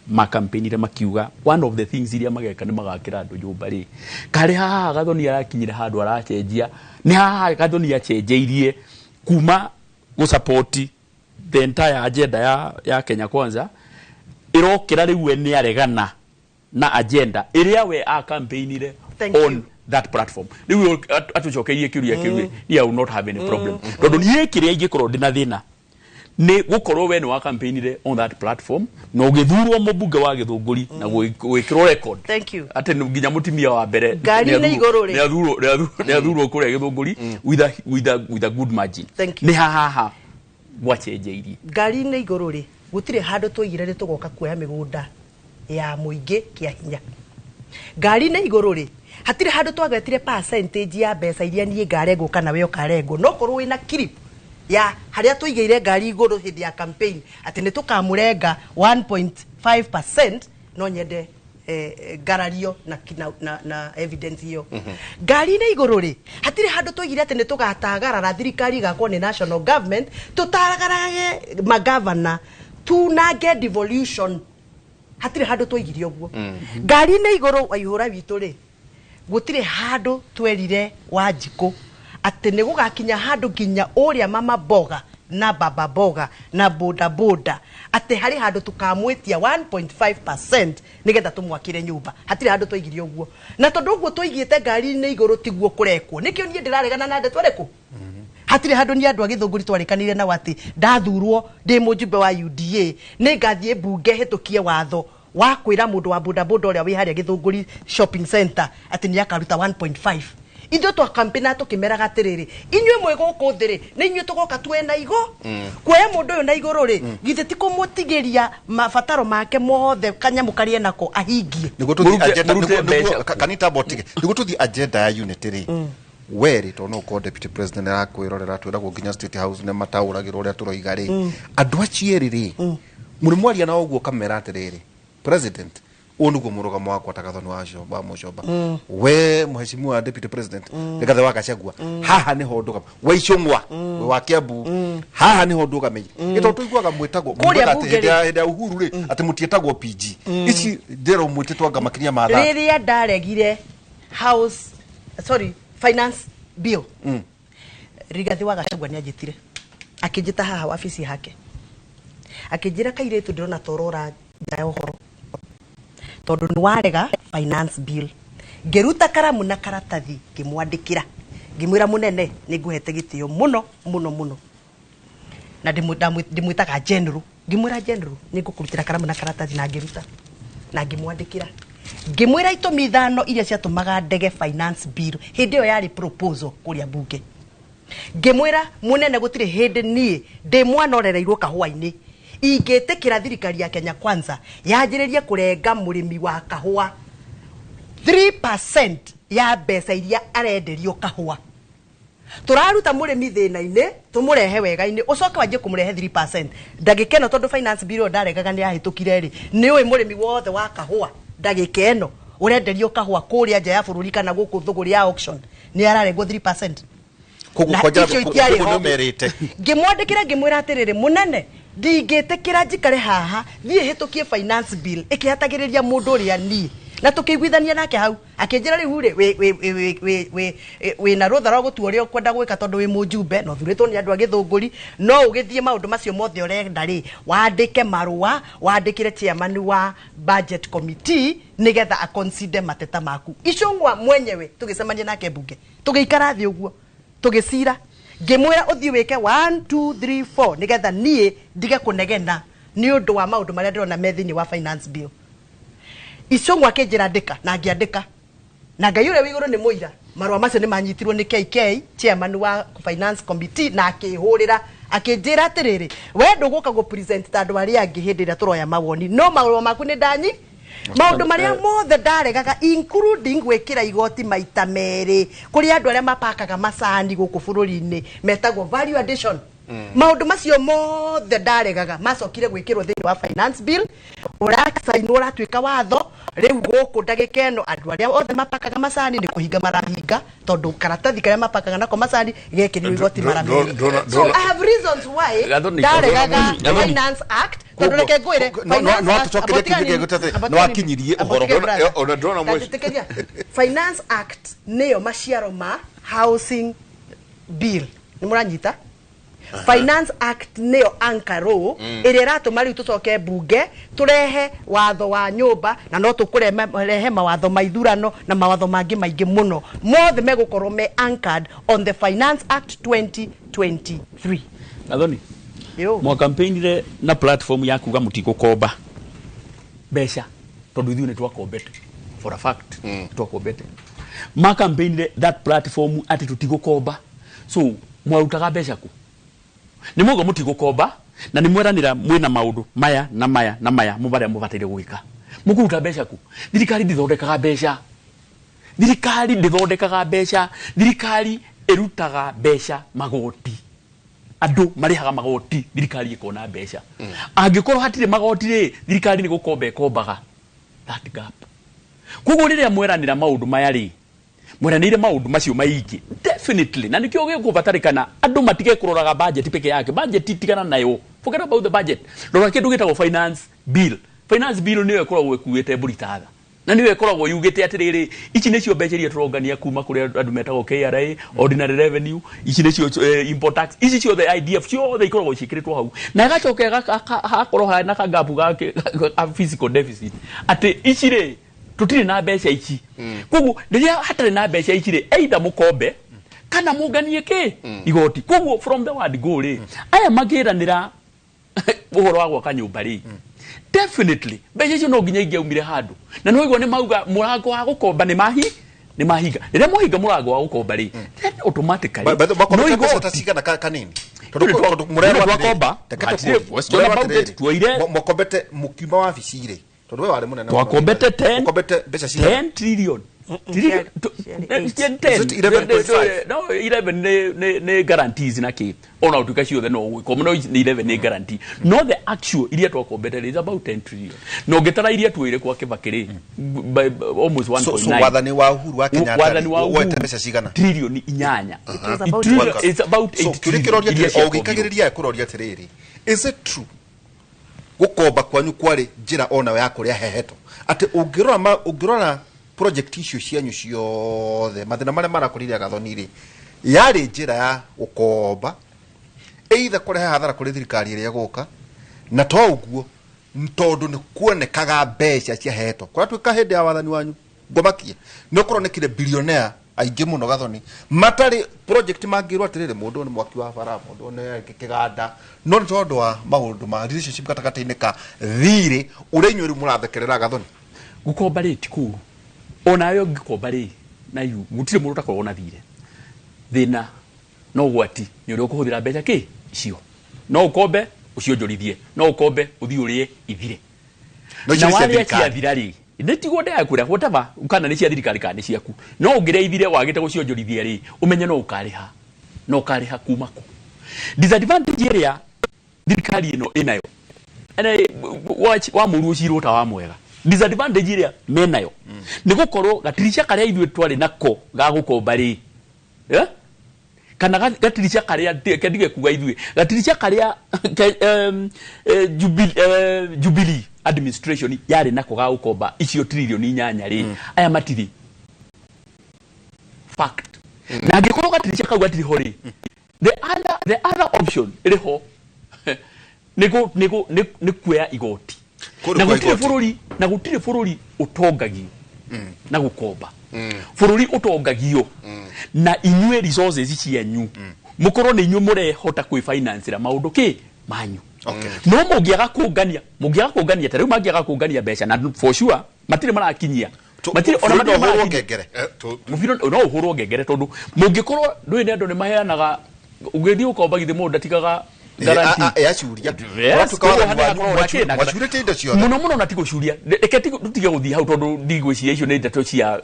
ma campaignire makiuga one of the things iria mageka ni magakira andu nyumba ri kare haha Gathoni arakinyire handu arachenjia ni haha Gathoni achenjeirie kuma go support the entire agenda ya Kenya Kwanza irokira riu ni aregana na agenda iria we a campaignire on that platform riu atucokerie kiuria kiuria you will not have any problem tondu ni kiria ingikorwo ndina thina ni gukorwo we ni wa campaignire on that platform no githurwo mubunge wa Githunguri na gwikirwo record ate nginya mutimia wa mbere ngari ni iguru ri ni athurwo kuria Githunguri with a good margin ni haha gwachenjeirie ngari ni iguru ri gutire handu tuigire ri tugoka kuoya migunda ya muingi kia hinya ngari ni iguru ri hatire handu twagwetire percentage ya mbeca iria nie ngarengo kana we ukarengo no korwo wina clip ya haria tuigeire ngari iguru hindi ya campaign ati ni tukamurenga 1.5% no nyende garario na evidence hiyo ngari ni iguru ri hatire handu tuigire ati ni tugatagarara thirikari gakwo ni national government tutaragarage magavana tunage devolution hatire handu tuigire ogwo ngari ni iguru waihura witu ri gutire handu twerire Wanjiku ati ni gugakinya handu ginya uria mama boga na baba boga na boda boda ati hari handu tukamwitia 1.5% nigetha tumwakire nyumba hatire handu twaigire ogwo na tondu ogwo twaigite ngari ni iguru tiguo kurekwo nikio nie ndiraregana na ndeto reku hatire handu ni andu a Githunguri twarikanire na wati ndathurwo ndi mujumbe wa UDA ni ngathie bunge hitukie watho wa kwira mundu wa boda boda uria wi haria Githunguri shopping center ati ni akaruta 1.5 ithu twa campaign tukimera gatiriri inywe mwego kuthiri ni inywe tugoka twena igo kuoya mundu uyu na iguru ri githe ti kumutigiria mabataro make mothe kanyamukarie nako ahingie niguo tuthi agenda kanita botige niguo tuthi agenda ya unity ri weri to no ko deputy president arakwirorera twiragwo nginya state house ne matauragirwo uria turoiga ri andu acieri ri muri mwaria na uguo kamera atiriri president unugo murugamo wakwa ta Gathoni wa Muchomba we mheshimiwa deputy president Rigathi wa Gachagua haha ni hondoka we icungwa we wa Kiambu haha ni hondoka menyi ito tuiguaga mwitagwo ati uhuru ri ati mutietagwo PG ici ndero mwititwa ngamakiria matha riria ndaregire finance bill Rigathi wa Gachagua ni ajitire akijita haha ofisi hake akijira kairetu ndirona torora nja uhoro tondu ni warega finance bill ngeruta karamu na karatathi ngimwandikira ngimwira munene ni nguhete gitio muno na ndimwitaga general ngimwira general ni ngukurutira karamu na karatathi na ngeruta na ngimwandikira ngimwira itumi ithano iria ciatumaga ndege finance bill hindi yo yari proposal kuria bunge ngimwira munene gutire hindi nie ndi mwana orereirwo kahua-ini ingetekira thirikari ya Kenya Kwanza yanjiriria kurenga murimi wa kahua 3% ya mbeca iria arenderio kahua turaruta murimi thina-ini tumurehe wega-ini ucoke wanjie kumurehe 3% ndagikeno tondu finance bill ndaregaga ni ahitukire ri ni uyi murimi wothe wa kahua ndagikeno urenderio kahua kuria nja ya bururi kana guku thuguri ya auction ni ararengwo 3% ngimwandikira ngimwira atiriri munene ndingetekira njikare haha thie hitukie finance bill ikihatagiriria mundu uria ni na tukiguithania nake hau akinjira riu ri we na rutha rwa gutua ri ukwenda gwika tondu wi mujumbe no thuritwo ni andu a Githunguri no ugithie maundu macio mothe urenda ri wandike marua wandikire chairman wa budget committee nigetha a consider mateta maku icungwa mwenyewe tugicemania nake bunge tugiikara thi uguo tugisira ngimwira uthii wike 1 2 3 4 nigetha nie ndige kunegena ni undu wa maundu maria ndirona methini wa finance bill icungwa kinjira ndika na ngiandika na ngai uria wiguru ni muira marua macio ni manyitirwo ni KK chairman wa finance committee na akihurira akinjira atiriri we nduguka go present tandu aria angi hindi ria turoya mawoni no marua maku ni ndanyi maundu maria mothe ndaregaga including gwikira igoti maita meri kuri andu aria mapakaga macani guku bururi-ini metagwo value addition maundu macio mothe ndaregaga macokire gwikirwo thiini wa finance bill urasainwo uratuika watho riu guku ndagika ino andu aria othe mapakaga macani ni kuhinga marahinga tondu karatathi karia mapakaga nako macani gekirio igoti marahinga. So I have reasons why ndaregaga finance act tondu reke ngwire no akinyirie uhoro ona ndona mwezi finance act niyo maciaro ma housing bill ni muranyita Finance Act niyo ankaro iri ratuma riu tucoke bunge turehe watho wa nyumba na no tukurehe mawatho maithurano na mawatho mangi maingi muno mothe megukorwo me anchored on the Finance Act 2023. Gathoni mwa campaign na platform ya kuga mutigukomba besha tondu ithuĩ nĩtwakombete for a fact twakombete ma campaign that platform ati tutigukomba so mwarutaga besha ku ni mugo mutigukomba na ni mweranira mwina maundu maya na maya na maya mubaria mubatire gwika mukuruta besha ku thirikari ndithondekaga besha thirikari erutaga besha magoti andu marihaga magoti thirikari ikona besha angikorwo hatire magoti ri thirikari ni gukomba kombaga that gap kugo riria mweranira maundu maya ri mweranire maundu macio maingi definitely na nikio gikubatarikana andu matige kuroraga budget peke yake budget itigana nayo forget about the budget rora kindu gitagwo finance bill niyo ikoragwo ikuite burithatha na niyo ikoragwo yugite atiriri ici nicio mbeca iria turongania kuma kuri andu metagwo KRA ordinary revenue ici nicio import tax ici cio the IDF cio the ikoragwo cikiritwo hau na gacoke hakorwo ha na kagapu gake physical deficit ati ici ri tutire na mbeca ici kugu ndiria hatare na mbeca ici ri either mukombe kana munganie ki igoti kugu from the word go ri aya magiranira uhoro wa gwaka nyumba ri definitely mbeca icio no nginya ingiaumire handu na no igwo ni mauga murango wa gukomba ni mahiga riria muhinga murango wa gukomba ri then automatically no igwo tacigana kanini tondu murero wakomba mukombete mukiuma wa bici ri tondu we wari munene twakombete 10 trillion 11 ne guarantees na ke ona utuka ciothe no gwiko no 11 ne guarantee no the actual iria twakombete is about 10 trillion no ngetara iria twire kwa kibakiri almost 1.9 so wathani wa uhuru wa Kenyatta wete mbeca cigana trillion 8 it's about 8 trillion ogikagiriria kuroria tiriri is it true gukomba kwanyu kwari njira ona ya kuria heheto ati ungirora project icio cianyu ciothe mathina maria marakuriria Gathoni ri yari njira ya gukomba either kureha hathara kuri thirikari iria guka na to uguo ntondu ni kuonekaga mbeca cia heheto kwa twika hindi ya wathani wanyu ngomakia no kuronekire billionaire aingi muno Gathoni matari project mangirwa atiriri mundu ni mwaki wa bara mundu ni kiganda no tondu wa maundu ma relationship katakata-ini ka thiri uri inyuri murathekerera Gathoni gukomba ri tikuru ona yo gikomba ri na yu gutire mundu takorwo na thire thina no gwati ni uri kuhuthira mbeca ki cio no ukombe ucionjorithie no ukombe uthii urie ithire na wale cia thirari ndetigo nda yakura whatever ukana ni cia thirikari kana ciaku no ungire ithire wagite gucionjorithia ri umenye no ukariha kumako disadvantage area thirikari ino inayo ene wa muru ucirwo ta wa mwega disadvantage area menayo ni gukorwo gatirisha karia ithwe twari nako ga gukomba ri kana gatirisha karia kendige kuga ithwe gatirisha karia Jubilee administration yari nako ga gukomba icio trillion 8 ri aya matiri fact na ngikorwo gatirisha kau gatiri hori the other option iriho ni kuya igoti na gutire bururi utongagio na gukomba bururi utongagio na inywe resources cianyu mukorwo ni inywe murehota kwi finance maundu ki manyu no mungiaga kungania tariu mangiaga kungania mbeca na for sure matire marakinyia matire ona matire maragengere mufiro no uhurwo ngengere tondu mungikorwo ndui ni andu ni maheanaga ugithii ukomba githe mundu atigaga ya churia muno na tigucuria reke tutige guthii hau tondu ndigwiciria icio ni ndeto cia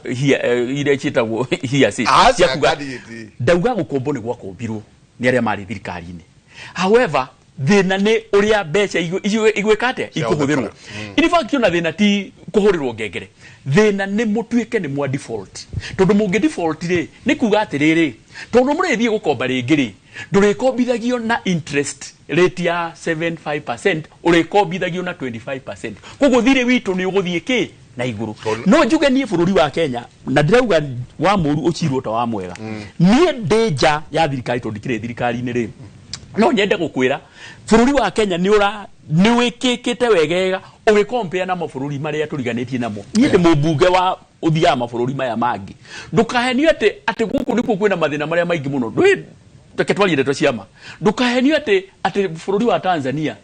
ire cietagwo hiasi cia kuga ndauga gukombo ni gwakombirwo ni aria mari thirikari-ini however thina ni uria mbeca igwekate ikuhuthirwo in fact yona thina ti kuhurirwo ngengere thina ni mutuike ni mwa default tondu mungi default ri ni kuga atiriri tondu murithie gukomba ringi ri ndurikombithagio na interest rate ya 75% urikombithagio na 25% koguo thire witu ni uguthie ki na iguru no njuge ni bururi wa Kenya na ndirauga wa muru ucirwo ta wa mwega ni danger ya thirikari tondikire thirikari ni ri no nyende gukwira bururi wa Kenya ni wikikite wegega ugikompea na mabũrũri maria turiganitie namo ni ndi mubunge wa uthia mabũrũri maya mangi ndukahenio ati guku nikuo kwina mathina maria maingi muno ndwi teketwali ndeto ciama ndukahenio ati bururi wa Tanzania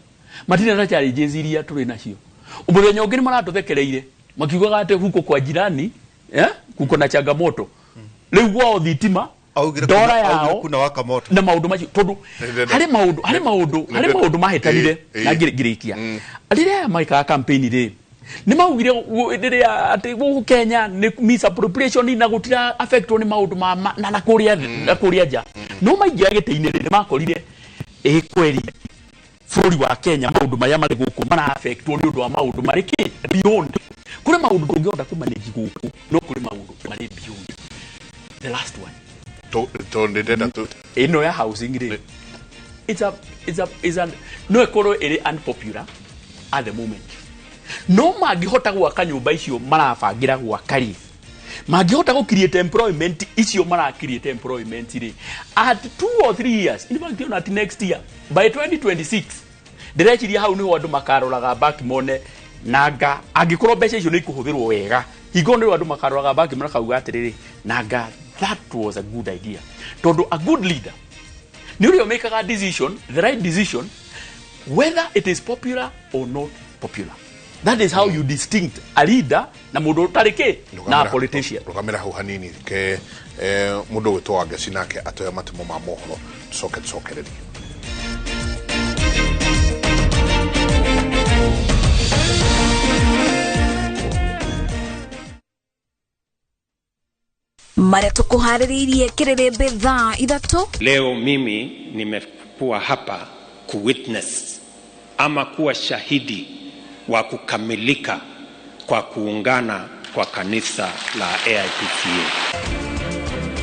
matina na challenges iria turi nacio umuthenya ungi ni maratuthekereire makiugaga ati huko kwa jirani kuko na changamoto riu gwao thitima dora yao kuna waka moto na maundu macio tondu hari maundu mahetanire na ngirikia rĩrĩa maika campaign ri ni maugire rĩrĩa ati guku Kenya ni misappropriation na gutira affect ni maundu na kuria nja no maingi agite-ini ri makorire kweri bururi wa Kenya maundu maya mari guku mara affect ni undu wa maundu mariki beyond kuri maundu ndungionda kumanage guku no kuri maundu mari beyond the last one ino ya housing ri it's a no ekoro iri unpopular at the moment no magihota gwaka nyumba icio marabangira gwakari magihota go create employment icio mara create employment ri at 2 or 3 years in fact at next year by 2026 ndirechiria hau ni andu makaroraga back mone naga angikorwo mbeca icio ni ikuhuthirwo wega higo ni andu makaroraga back mona kauga atiriri naga that was a good idea tondu a good leader ni urio make a decision the right decision whether it is popular or not popular. That is how you distinct a leader na mundu utarike na politician. Rugamira hau hanini ke mundu witwa Agesi nake atoya matimo ma mohoro tucokereri. Maria tukuhariririe kirerembe thaa ithatu. Leo mimi nimekuwa hapa kuwitness ama kuwa shahidi wa kukamilika kwa kuungana kwa kanisa la AIPCA.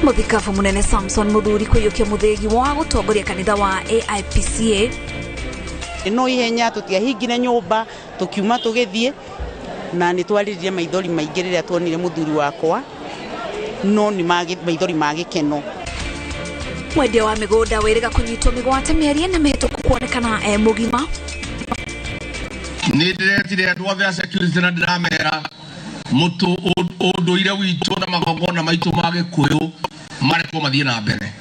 Muthikafu munene Samson Muthuri kuyukia muthegi wa gutongoria kanitha wa AIPCA. No ihenya tutiahingire nyumba tukiuma tugithie na nitwaririe maithori maingirire tuonire muthuri wakwa no ni maithori magikeno. Mwendia wa migunda wiriga kunyitwo migwate mĩarie na mĩhĩtũku kuonekana mugima. Nĩ ndiretire andũ othe a security na ndiramera mũtũ ũndũire witũ na magongona maitũ ma Gĩkũyũ marekwo mathiĩ na mbere.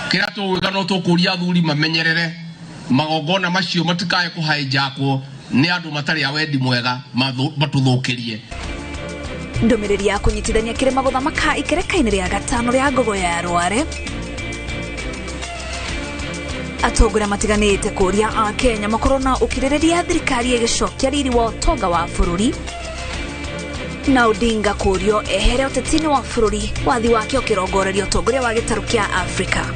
Kĩrĩa tũgwĩka no tũkũria athuri mamenyerere magongona macio matikae kũhijackwo nĩ andũ matarĩ a wendi mwega matũthũkĩrie. Ndũmĩrĩri ya kunyitithania kĩrĩma gũthamaka ikereka-inĩ rĩa gatano rĩa ngogo ya Rware. Atongoria matiganĩte kũria a Kenya makorwo na ũkirĩrĩria thirikari ĩgĩcokia riri wa ũtonga wa bũrũri. Na Odinga kũrio ehere ũteti-inĩ wa bũrũri wathi wake ũkĩrongoreria ũtongoria wa gĩtarũ kĩa Afrika.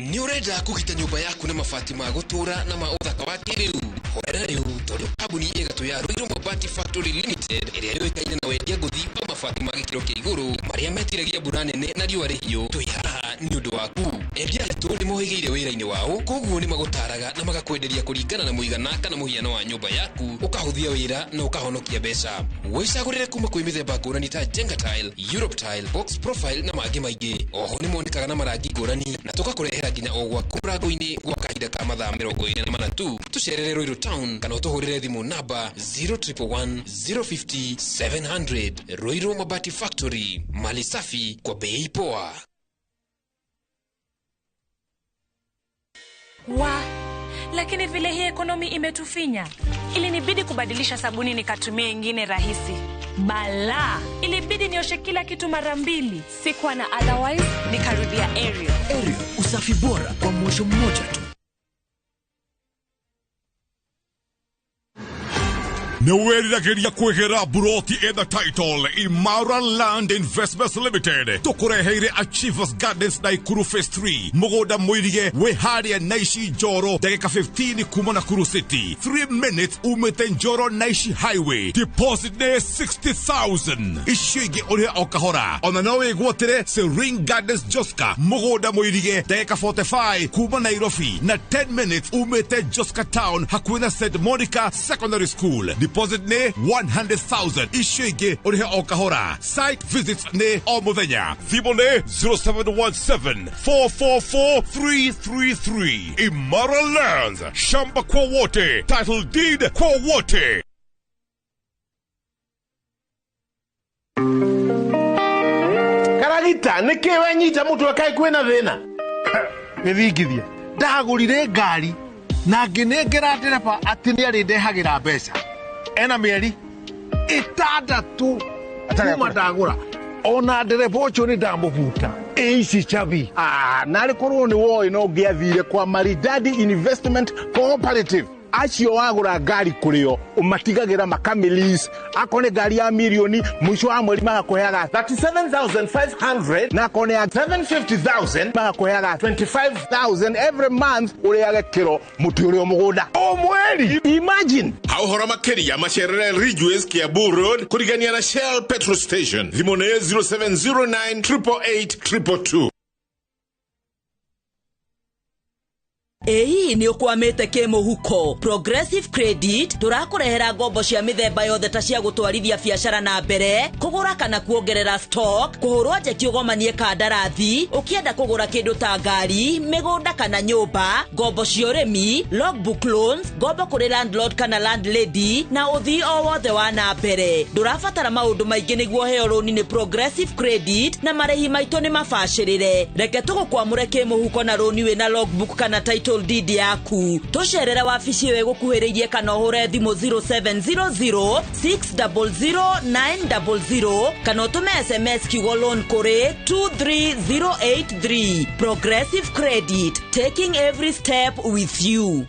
Ni urenda kugita nyumba yaku na mabati ma gutura na ma uthaka wa kiriu hoera riu tondu kambuni igatu ya Ruiru Mabati Factory Limited iria yoikaine na wendia nguthi wa mabati ma gikiro kia iguru maria metiragia mbura nene na riũa rĩhiũ twihaha ni undu waku endia tu ni mohigeire wira-ini wao koguo ni magutaraga na magakwenderia kuringana na muigana kana muhiano wa nyumba yaku ukahuthia wira na ukahonokia mbeca wicagurire kuma kwi mithemba ngũrani ta Jenga Tile, Europe Tile, Box Profile na mangĩ maingĩ oho ni monekaga na marangi ngũrani na tugakurehera nginya ogwa kumrango-ini gwa kahinda ka mathaa 24 tu tucerere Ruiru Town kana utuhurire thimu namba 0111 050 700. Ruiru Mabati Factory, mali safi kwa bei poa. Lakini vile hii ekonomi imetufinya, ilinibidi kubadilisha sabuni nikatumia ingine rahisi. Bala, ilibidi nioshe kila kitu mara 2. Sikuwa na otherwise, nikarudia Ariel. Ariel, usafi bora kwa mwosho mmoja tu. Nĩwĩriragĩria kwĩgĩra buroti in the title Imara Land Investments Limited tũkũreheire Achievers Gardens Naikuru Phase 3 mũgũnda mũirige wĩ harĩa Naishi Njoro ndagĩka 15 kuma Nakuru City 3 minutes umĩte Njoro Naishi Highway deposit nĩ 60,000 icio ingĩ ũrĩa o kahora ona no wĩgwatĩre Serene Gardens Joska mũgũnda mũirige ndagĩka 45 kuma Nairobi na 10 minutes umĩte Joska Town hakuhĩ na St. Monica Secondary School deposit nĩ 100,000 icio ingĩ ũrĩa o kahora site visits nĩ o mũthenya thimũ nĩ 0717 444 333 Imara Lands shamba kwa wote title deed kwa wote. Karagita nĩkĩ wenyita mũtwe kaĩ kwĩna thĩna Nĩthingithia ndagũrire ngari na ngĩnengera ndereba atĩ nĩarĩndehagĩra mbeca ena mĩeri 6 kuma ndagũra ona ndereba ũcio nĩ ndamũbuta ici chabi narĩ korwo nĩ woĩ no ngĩathire kwa Maridadi Investment Cooperative acio wagũra ngari kũrĩo ũmatigagĩra makamilis akone ngari ya milioni mũico wa mweri magakũheaga 37,500 na akone ya 750,000 magakũheaga 25,000 every month ũrĩage kĩro mũtĩ ũrĩa mũgũnda o mweri imagine hauhora makĩria macerere Ridgeways Kiambu Road kũrigania na Shell Petrol Station thimũ nĩ 0709 888 222. Ei ni ukwamete ke muhuko Progressive Credit turakurehera ngombo cia mithemba yothe ta cia gutwarithia biashara na mbere kugura kana kuongerera stock kuhurwa njeki ugomanie kandarathi ukienda kugura kindu ta ngari migunda kana nyumba ngombo cia urimi logbook loans ngombo kuri landlord kana landlady na uthii o wothe wa na mbere ndurabatara maundu maingi niguo heo roni ni Progressive Credit na marehi maitu ni mabacirire reke tugukwamure ke muhuko na roni wina logbook kana title deed yaku tucerera wabici we gukuhiririe kana uhure thimu 0700 600 kana utume SMS kiugo loan kuri 23083 Progressive Credit taking every step with you.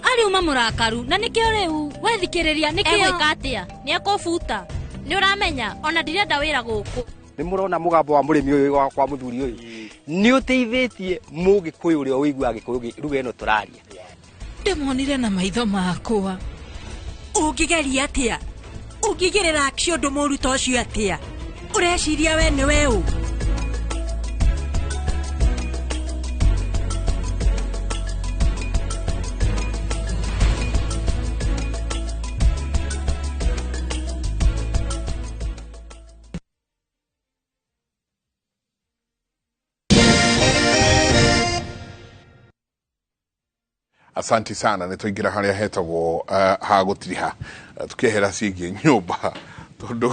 Ari uma murakaru na nikio riu wethikiriria nikio egwika atia ni akubuta ni uramenya ona ndirenda wira guku ni murona mugambo wa murimi uyu kwa muthuri uyu ni uteithitie mugikuyu uri oigua gikuyu ruga ino turaria ndemonire na maitho makwa ungigeria atia ungigerera action ndo muruta ucio atia ureciria we ni weu Asanti sana nitũingĩra harĩa hetagwo ha gũtiriha tukĩehera ciĩgiĩ nyũmba tondũ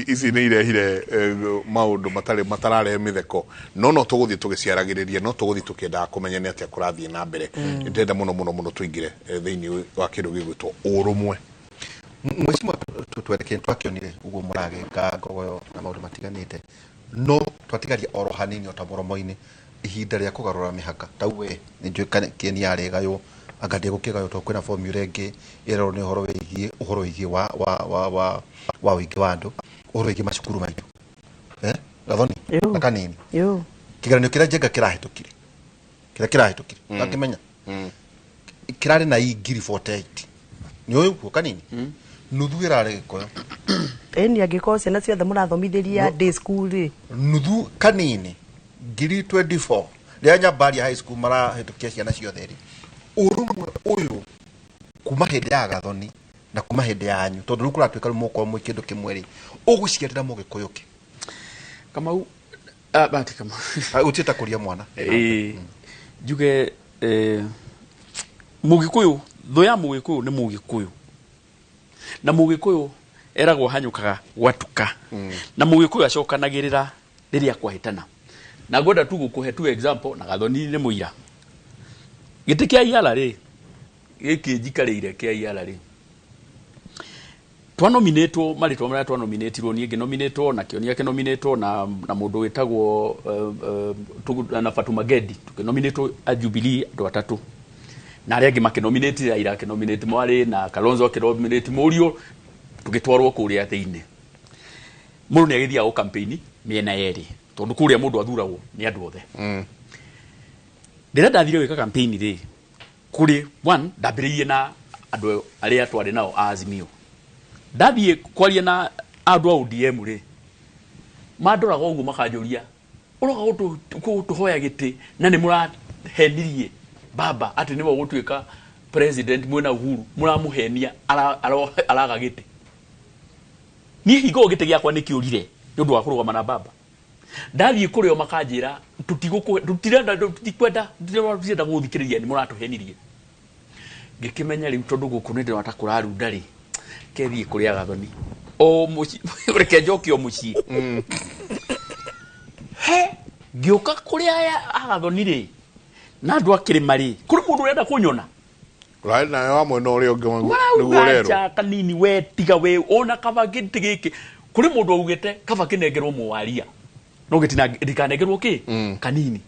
ici nĩ irehire maũndũ matararehe mĩtheko no tũgũthiĩ tũgĩciaragĩrĩria no tũgũthiĩ tũkĩendaga kũmenya nĩ atĩa kũrathiĩ na mbere nĩndĩrenda mũno tũingĩre thĩinĩ wa kĩndũ gĩgwĩtwo ũrũmwe. Mheshimiwa twerekee twakĩonire ũguo mũragĩka ngogoyo na maũndũ matiganĩte no twatigaria oro hanini o ta mũromo-inĩ ihinda rĩa kũgarũra mĩhaka tauwe nĩ njũĩ kĩeni yarĩgaywo angathie gũkĩgaywo to kwĩna formula ĩngĩ ĩrerwo nĩ ũhoro wĩgiĩ wa ũingĩ wa andũ ũhoro wĩgiĩ macukuru maitũ gathoni na kanini kĩgeranio kĩrĩa Njenga kĩrahĩtũkire ngakĩmenya kĩrarĩ na ngiri 48 nĩ ũyũ guo kanini nuthu ĩrarĩ Gĩkũyũ eni angĩkorwo ciana ciothe mũrathomithĩria day school rĩ nuthu kanini ngiri 24 rĩa Nyambaria high school marahĩtũkia ciana ciothe rĩ ũrũmwe ũyũ kuma hĩndĩ ya Gathoni na kuma hĩndĩ yanyu tondũ rĩu kũratuĩka rĩu mũkorwo mwĩ kĩndũ kĩmwe rĩ ũgũciarĩra Mũgĩkũyũ kĩ Kamau bati kama utita kũria mwana njuge Mũgĩkũyũ thũ ya Mũgĩkũyũ nĩ Mũgĩkũyũ na Mũgĩkũyũ eragwo hanyũkaga gwatuka na Mũgĩkũyũ acokanagĩrĩra rĩrĩa kwahĩtana na ngoda tu gũkũhe tu example na Gathoni nĩ mũira gĩtĩ kĩa iara rĩ gĩkĩ njikarĩire kĩa iara rĩ twanominatwo maritwa maria twanominatirwo nie nginominatorwo na Kĩonia kĩnominatorwo na mũndũ wĩtagwo na Fatuma Gedi tukinominatorwo a Jubilee andũ atatũ na arĩa angĩ makinominate Raila akinominate Mwale na Kalonzo akinominate Mũriũ tugĩtwarwo kũrĩa thĩinĩ mũndũ nĩ agĩthiaga campaign mĩena yerĩ tondũ kũrĩa mũndũ athuragwo nĩ andũ othe rĩrĩa ndathire gwĩka campaign rĩ kũrĩ one ndambĩrĩirie na andũ arĩa twarĩ nao Azimio ndathie kwaria na andũ a ODM rĩ mandoraga ũguo makanjũria ũroga gũtũhoya gĩtĩ na nĩ mũrahenirie baba atĩ nĩwe gũtuĩka president mwena Uhuru mũramũhenia araga gĩtĩ niĩ hingo gĩtĩ gĩakwa nĩ kĩũrire nĩ ũndũ wa kũrũgama na baba ndathie kũrĩo makanjĩra tutikwenda gũthikĩrĩria nĩ mũratũhenirie ngĩkĩmenya rĩu tondũ gũkũ nĩ ndĩrata kũrarunda rĩ kethie kũrĩa Gathoni o mũci reke njoke o mũciĩ he ngĩũka kũrĩa Gathoni rĩ na andũ akĩrĩma rĩ kũrĩ mũndũ ũrenda kũnyona right na wa mwena ũrĩa ũngĩ nĩguo rero Kanini we tiga we ona kaba gĩtĩ gĩkĩ kũrĩ mũndũ augĩte kaba kĩnengerwo Mũwaria no gĩtina ndikanengerwo kĩ Kanini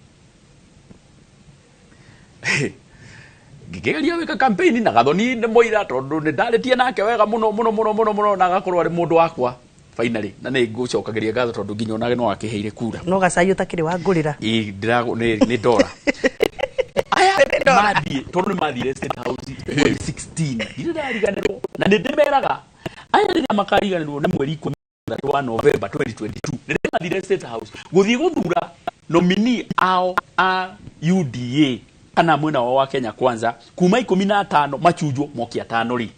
ngĩgeria wĩka campaign na Gathoni nĩ moira tondũ nĩ ndarĩtie nake wega mũno na agakorwo arĩ mũndũ wakwa finally na nĩ ngũcokagĩria ngatho tondũ nginya onage no akĩheire kura no gacai ũtakĩrĩ wa ngũrĩra nĩ ndora aya mathiĩ tondũ nĩ mathire State House 16 ndirĩ ndariganĩrwo na nĩ ndĩmeraga aya rĩrĩa makariganĩrwo nĩ mweri 13 wa November 2022 rĩrĩa mathire State House gũthiĩ gũthura nominee ao a UDA kana mwena wa Kenya Kwanza kuma 15 machujwo mokia 5 ri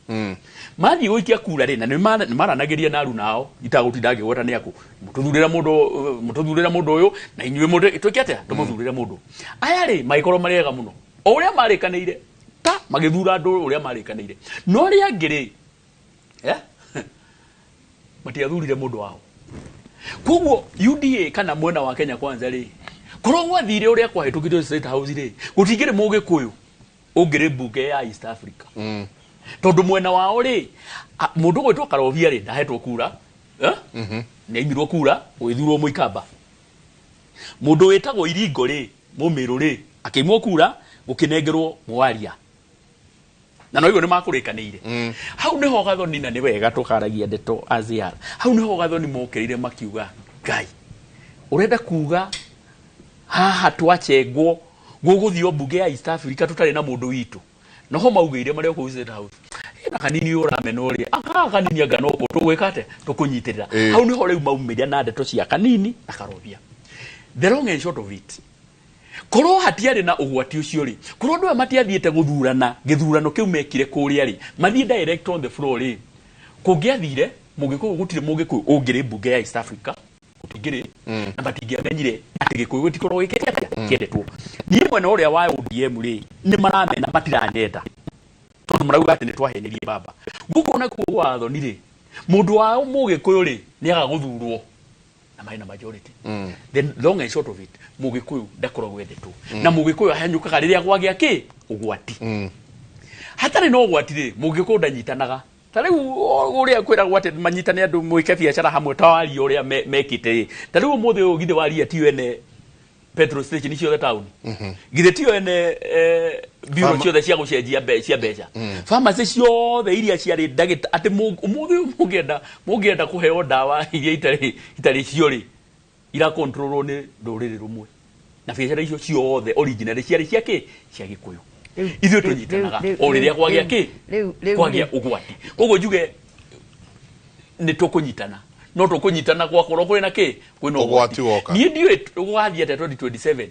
mathi gũikia kura ri na nĩ maranagĩria na aruna ao itagũtinda ngĩgweta nĩ akũ mũtũthurĩra mũndũ ũyũ na inyuĩ mũndũ twĩke atĩa tũmũthurĩre mũndũ aya ri maikorwo marĩega mũno o ũrĩa marĩkanĩire ta magĩthura andũ ũrĩa marĩkanĩire no rĩa ngĩrĩ matiathurire mũndũ wao koguo UDA kana mwena wa Kenya Kwanza ri korwo gwathire ũrĩa kwahĩtũkĩtwo State House rĩ gũtingĩrĩ Mũgĩkũyũ ũngĩrĩ mbunge ya East Africa tondũ mwena wao rĩ mũndũ gwĩtwo Karovia rĩ ndahetwo kura nĩ aimirwo kura gwĩthurwo Mũikamba mũndũ wĩtagwo Iringo rĩ Mũmĩrũ rĩ akĩimwo kura gũkĩnengerwo Mũwaria na no igũ nĩ makũrĩkanĩire hau nĩho Gathoni na nĩ wega tũkaragia ndeto aziara hau nĩho Gathoni mokĩrire makiuga Ngai ũrenda kuga haha twachengwo gũgũthio mbunge ya East Africa tutarĩ na mũndũ witũ noho maugĩire marĩa kũu State House na Kanini ũramena ũrĩa Kanini anga no tũgwĩkate tũkũnyitĩrĩra hau nĩho rĩu maumĩria na ndeto cia Kanini na Karovia the long and short of it korwo hatiarĩ na ũgwati ũcio rĩ korwo andũ matiathiĩte gũthurana gĩthurano kĩu mekire kũrĩa rĩ mathiĩ direct on the floor rĩ kũngĩathire Mũgĩkũyũ gũtirĩ Mũgĩkũyũ ũngĩrĩ mbunge ya East Africa gũtingĩrĩ na matingĩamenyire atĩ Gĩkũyũ gĩtikorwo gĩkĩendetwo niĩ mwena ũrĩa wa ODM rĩ nĩ maramena matiranyenda tondũ marauga atĩ nĩ twahenirie baba gũkũ na kuo Gathoni rĩ mũndũ wao Mũgĩkũyũ rĩ nĩ agagũthurwo na maina majority then long and short of it Mũgĩkũyũ ndakoragwo endetwo na Mũgĩkũyũ ahanyũkaga rĩrĩa gwagĩa kĩ ũgwati hatarĩ no ũgwati rĩ Mũgĩkũyũ ndanyitanaga ta rĩu ũrĩa kwĩragwo atĩ manyitane andũ mwĩke biacara hamwe ta waria ũrĩa mekĩte ta rĩu ũmũthĩ ũyũ githĩ waria ti ene petrol station ciothe town githĩ ti ene bureau ciothe cia gũcenjia cia mbeca pharmacy ciothe iria ciarĩ ndagĩta atĩ ũmũthĩ ũyũ mũngĩenda kũheo ndawa iria itarĩ cio rĩ ira controlwo nĩ rũrĩrĩ rũmwe na biacara icio ciothe original ciarĩ cia kĩ cia Gĩkũyũ ithuĩ tũnyitanaga o rĩrĩa kwagĩa kĩ kwagĩa ũgwati koguo njuge nĩ tũkũnyitana no tũkũnyitana gwakorwo kwĩ na kĩ kwĩna ũgwati niĩ ndiũĩ gũgathiĩ atĩa 2027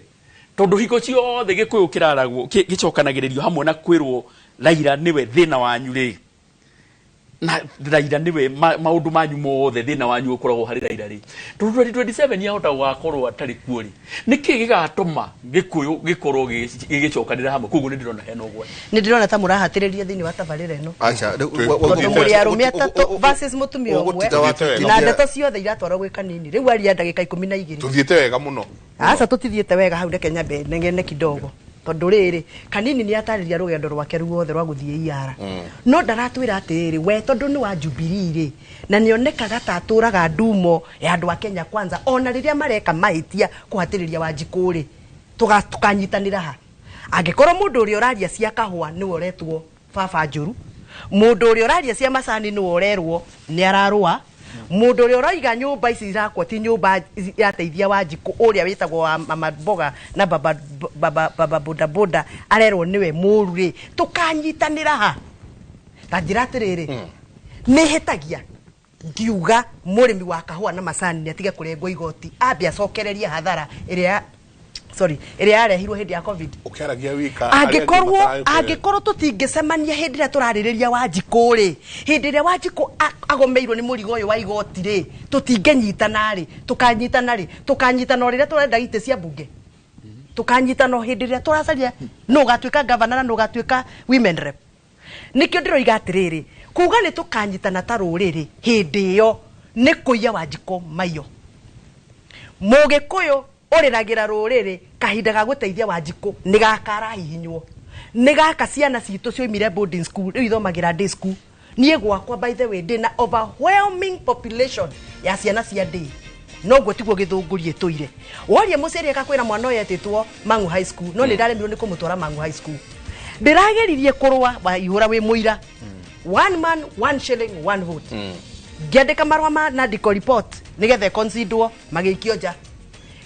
tondũ hiko ciothe Gĩkũyũ kĩraragwo gĩcokanagĩrĩrio hamwe na kwĩrwo Raila nĩwe thĩna wanyu rĩ na Raila nĩwe maũndũ manyu mothe thĩna wanyu ũkoragwo harĩ Raila rĩ tondũ 2027 yahota gũgakorwo atarĩ kuo rĩ nĩkĩ gĩgatũma Gĩkũyũ gĩkorwo gĩgĩcokanĩra hamwe koguo nĩ ndĩrona hena ũgwati nĩ ndĩrona ta mũrahatĩrĩria thĩinĩ wa tabarĩra ĩno tondũ mũrĩ arũme atatũ versus mũtumia ũmwe na ndeto ciothe iratwarwo gwĩ Kanini rĩu aria ndagĩka 12 tuthiĩte wega mũno aca tutithiĩte wega hau reke nyambe nengene kidogo tondu riri Kanini ni atariria rugendo rwake ruothe rwa guthie iara no ndaratwira atiri we tondu ni wa Jubilee ri na nionekaga ta aturaga ndumo ya andu a Kenya kwanza ona riria mareka mahitia kuhatiriria Wanjiku ri tukanyitanira ha angikorwo mundu uri uraria cia kahua ni uretwo baba njuru mundu uri uraria cia macani ni urerwo ni ararua mundu uri uraiga nyumba ici irakwo ti nyumba yateithia Wanjiku uria witagwo wa mama boga na baba boda arerwo niwe muru ri tukanyitanira ha ta njira atiriri ni hitagia ngiuga murimi wa kahua na macani ni atige kurengwo igoti ambia cokereria hathara iria iria yarehirwo hindi ya covid ukaragia wika angikorwo tutingicemania hindi ria turaririria Wanjiku ri hindi ria Wanjiku agomeirwo ni murigo uyu wa igoti ri tutingenyitana ri tukanyitana riria turenda ite cia bunge tukanyitana hindi ria turacaria no gatwika governor no gatwika women rep nikio ndiroiga atiriri kuga ni tukanyitana ta ruriri hindi iyo ni kuiya Wanjiku mayo Mugikuyu uriragira ruriri kahinda ga guteithia Wanjiku ni gakara hihinywo ni gaka ciana citu cioimire boarding school riu ithomagira day school nie gwakwa by the way dina overwhelming population ya ciana cia day no gwo tiguo githungurie toire worie muciria akakwira mwana uyu etitwo Mangu High School no ni ndaremirwo ni kumutwara Mangu High School ndirageririe kurwa wa ihura wi muira one man one shilling one vote ngiandika marwa na ndiko report nigethe considerwo magikio nja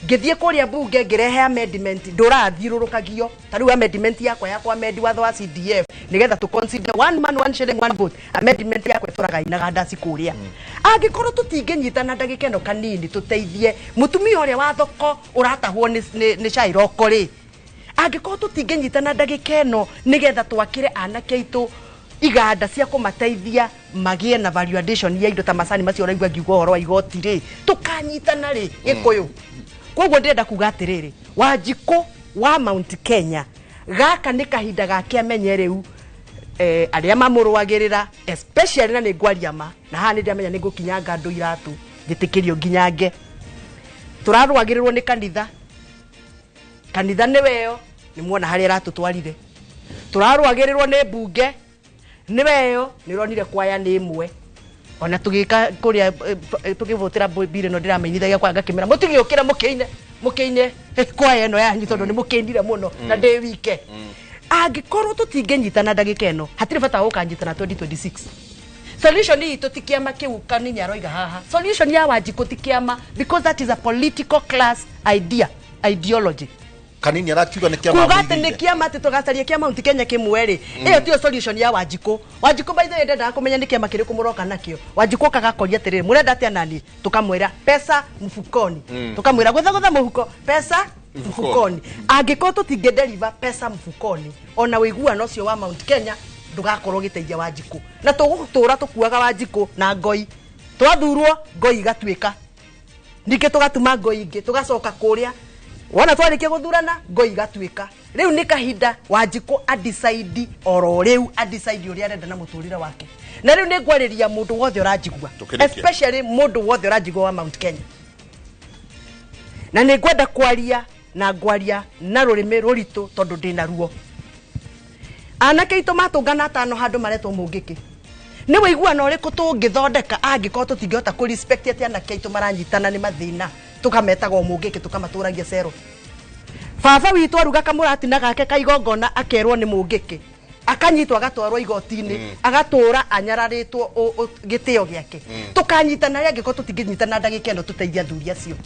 ngithie kuria bunge ngirehe amendment ndurathirurukagio tariu amendment yakwa amend watho wa CDF nigetha tu consider one man one shilling one vote amendment yakwa turaga inaga ndasi kuria angikorwo tutingenyitana ndagikeno kanini tuteithie mutumia uria wa thoko uratahwo ni cairoko ri angikorwo tutingenyitana ndagikeno nigetha twakire anake itu iganda cia kumateithia magie na value addition ya indo ta macani macio raigwa ngiugo horo wa igoti ri tukanyitana ri gikuyu koguo ndenda kuga atiriri Wanjiku wa Mount Kenya gaka ni kahinda gake amenye riu aria mamurwagirira especially na ni ngwaria ma na ha ni ndamenya ni ngukinyanga ndu iratu ngitikirio nginyange turarwagirirwo ni kanitha ni weo ni muona hari ratutwarire turarwagirirwo ni bunge ni weo ni ronire kwaya ni imwe ona tugika kuria tugivotera bire no ndiramenyithagia kwa ngakimera mutigiukira mukeine kwaya eno yanyu tondu ni mukindire muno na ndi wike angikorwo tutingenyitana ndagika eno hatire bata gukanyitana 2026 solution ni tutikiama kiu Kanini aroiga haha solution ya Wanjiku tikiama because that is a political class ideology Kanini arakiuga ni kiama kugate ni kiama tugacaria kiama Mount Kenya kimweri iyo tio solution ya Wanjiku by the way ndenda kumenya ni kiama kiri kumuroka nakio Wanjiku kagakoria tiriri murenda atia nani tukamwira pesa mfukoni tukamwira gwetha muhuko pesa mfukoni angiko tutingedeliver pesa mfukoni ona wiguano cio wa Mount Kenya ndugakorwo giteithia Wanjiku na tugutura tukuaga Wanjiku na ngoi twathurwo ngoi igatwika nike tugatuma ngoi ingi tugacoka kuria wana twarikia guthurana ngoi igatwika riu ni kahinda Wanjiku adecide oro riu adecide uria arenda na muturire wake na riu ni ngwariria mundu wothe urajigua especially mundu wothe urajigua wa Mount Kenya na ni ngwenda kwaria na rurimi ruritu tondu ndina ruo anake itu matungana tano handu maretwo mungiki ni wiguana uriku tungithondeka angikorwo tutingihota ku respect ati anake itu maranyitana ni mathina tukametagwo mungiki tukamaturagia cero baba witu aruga kamuratina gake kaigongona akerwo ni mungiki akanyitwa agatwarwo igoti-ini agatura anyararitwo gitio giake tukanyitana ria ngiko tutinginyitana ndagikeno tuteithia thuri acio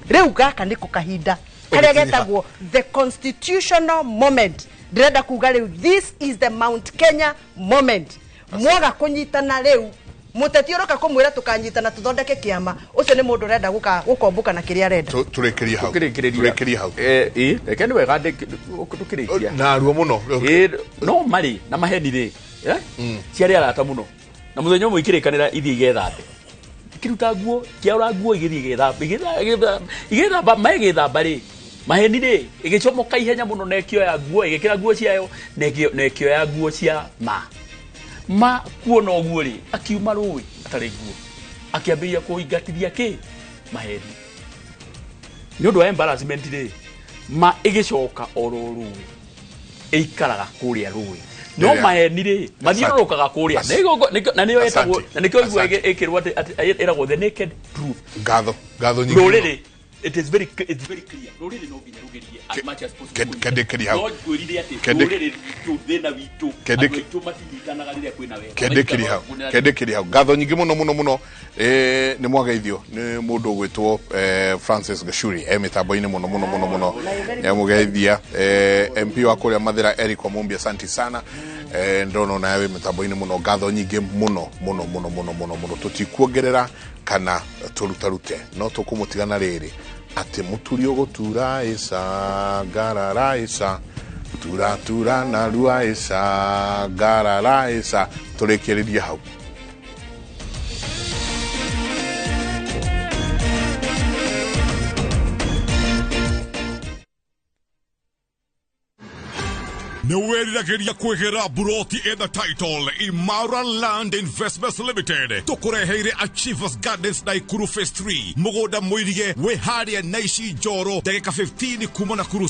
riu gaka niko kahinda karia getagwo the constitutional moment ndirenda kuga riu this is the Mount Kenya moment mwaga kunyitana riu muteti oroka kumwira tukanyitana tuthondeke kiama ucio ni mundu renda gukombuka na kiria renda turekerie hau reke ni wega tukirikia na ruo muno no mari na maheni ri ciari arata muno na muthenya umwe ikirikanira ithii gethambe kiruta nguo kiaura nguo igithii gethambe magethamba ri maheni ri igicomoka ihenya muno na ekioya nguo igikira nguo ciayo na ekioya nguo cia ma kuona uguo ri akiuma rui atari nguo akiambiria kuingatithia ki maheni ni undu wa embarrassment ri ma igicoka ororu ikaraga kuria rũĩ no maheni rĩ mathiũrũrũkaga kuria na nĩyo etagwo na nĩkĩo igua ĩkĩrwo atĩ ĩragwo the naked truth ngatho nyingĩ rũrĩrĩ it is very clear rũrĩrĩ no nginya rũgerie as much as possible kendekeri hau kwĩrire atĩ rũrĩrĩ thĩna witũ andũ matinyitanaga rĩrĩa kwĩna wega kendekeri hau ngatho nyingĩ mũno nĩ mwageithio nĩ mũndũ ũgwĩtwo Francis Gachuri mĩtambo-inĩ mũno nĩamũgeithia MP wa kũrĩa Mathĩra Eric Wamumbi asante sana ndono nawe mĩtambo-inĩ mũno ngatho nyingĩ mũno tũtikuongerera kana tũrutarute no tũkũmũtigana rĩrĩ atĩ mũturio gũtura ĩca ngarara ĩca tura na rua ĩca ngarara ĩca tũrĩkĩrĩrie hau Nĩwĩriragĩria kwĩgĩra buroti the title Imara Land Investments Limited tũkũreheire Achievers Gardens Naikuru Phase 3 mũgũnda mũirige wĩ harĩa Naici Njoro ndagĩka 15 kuma Nakuru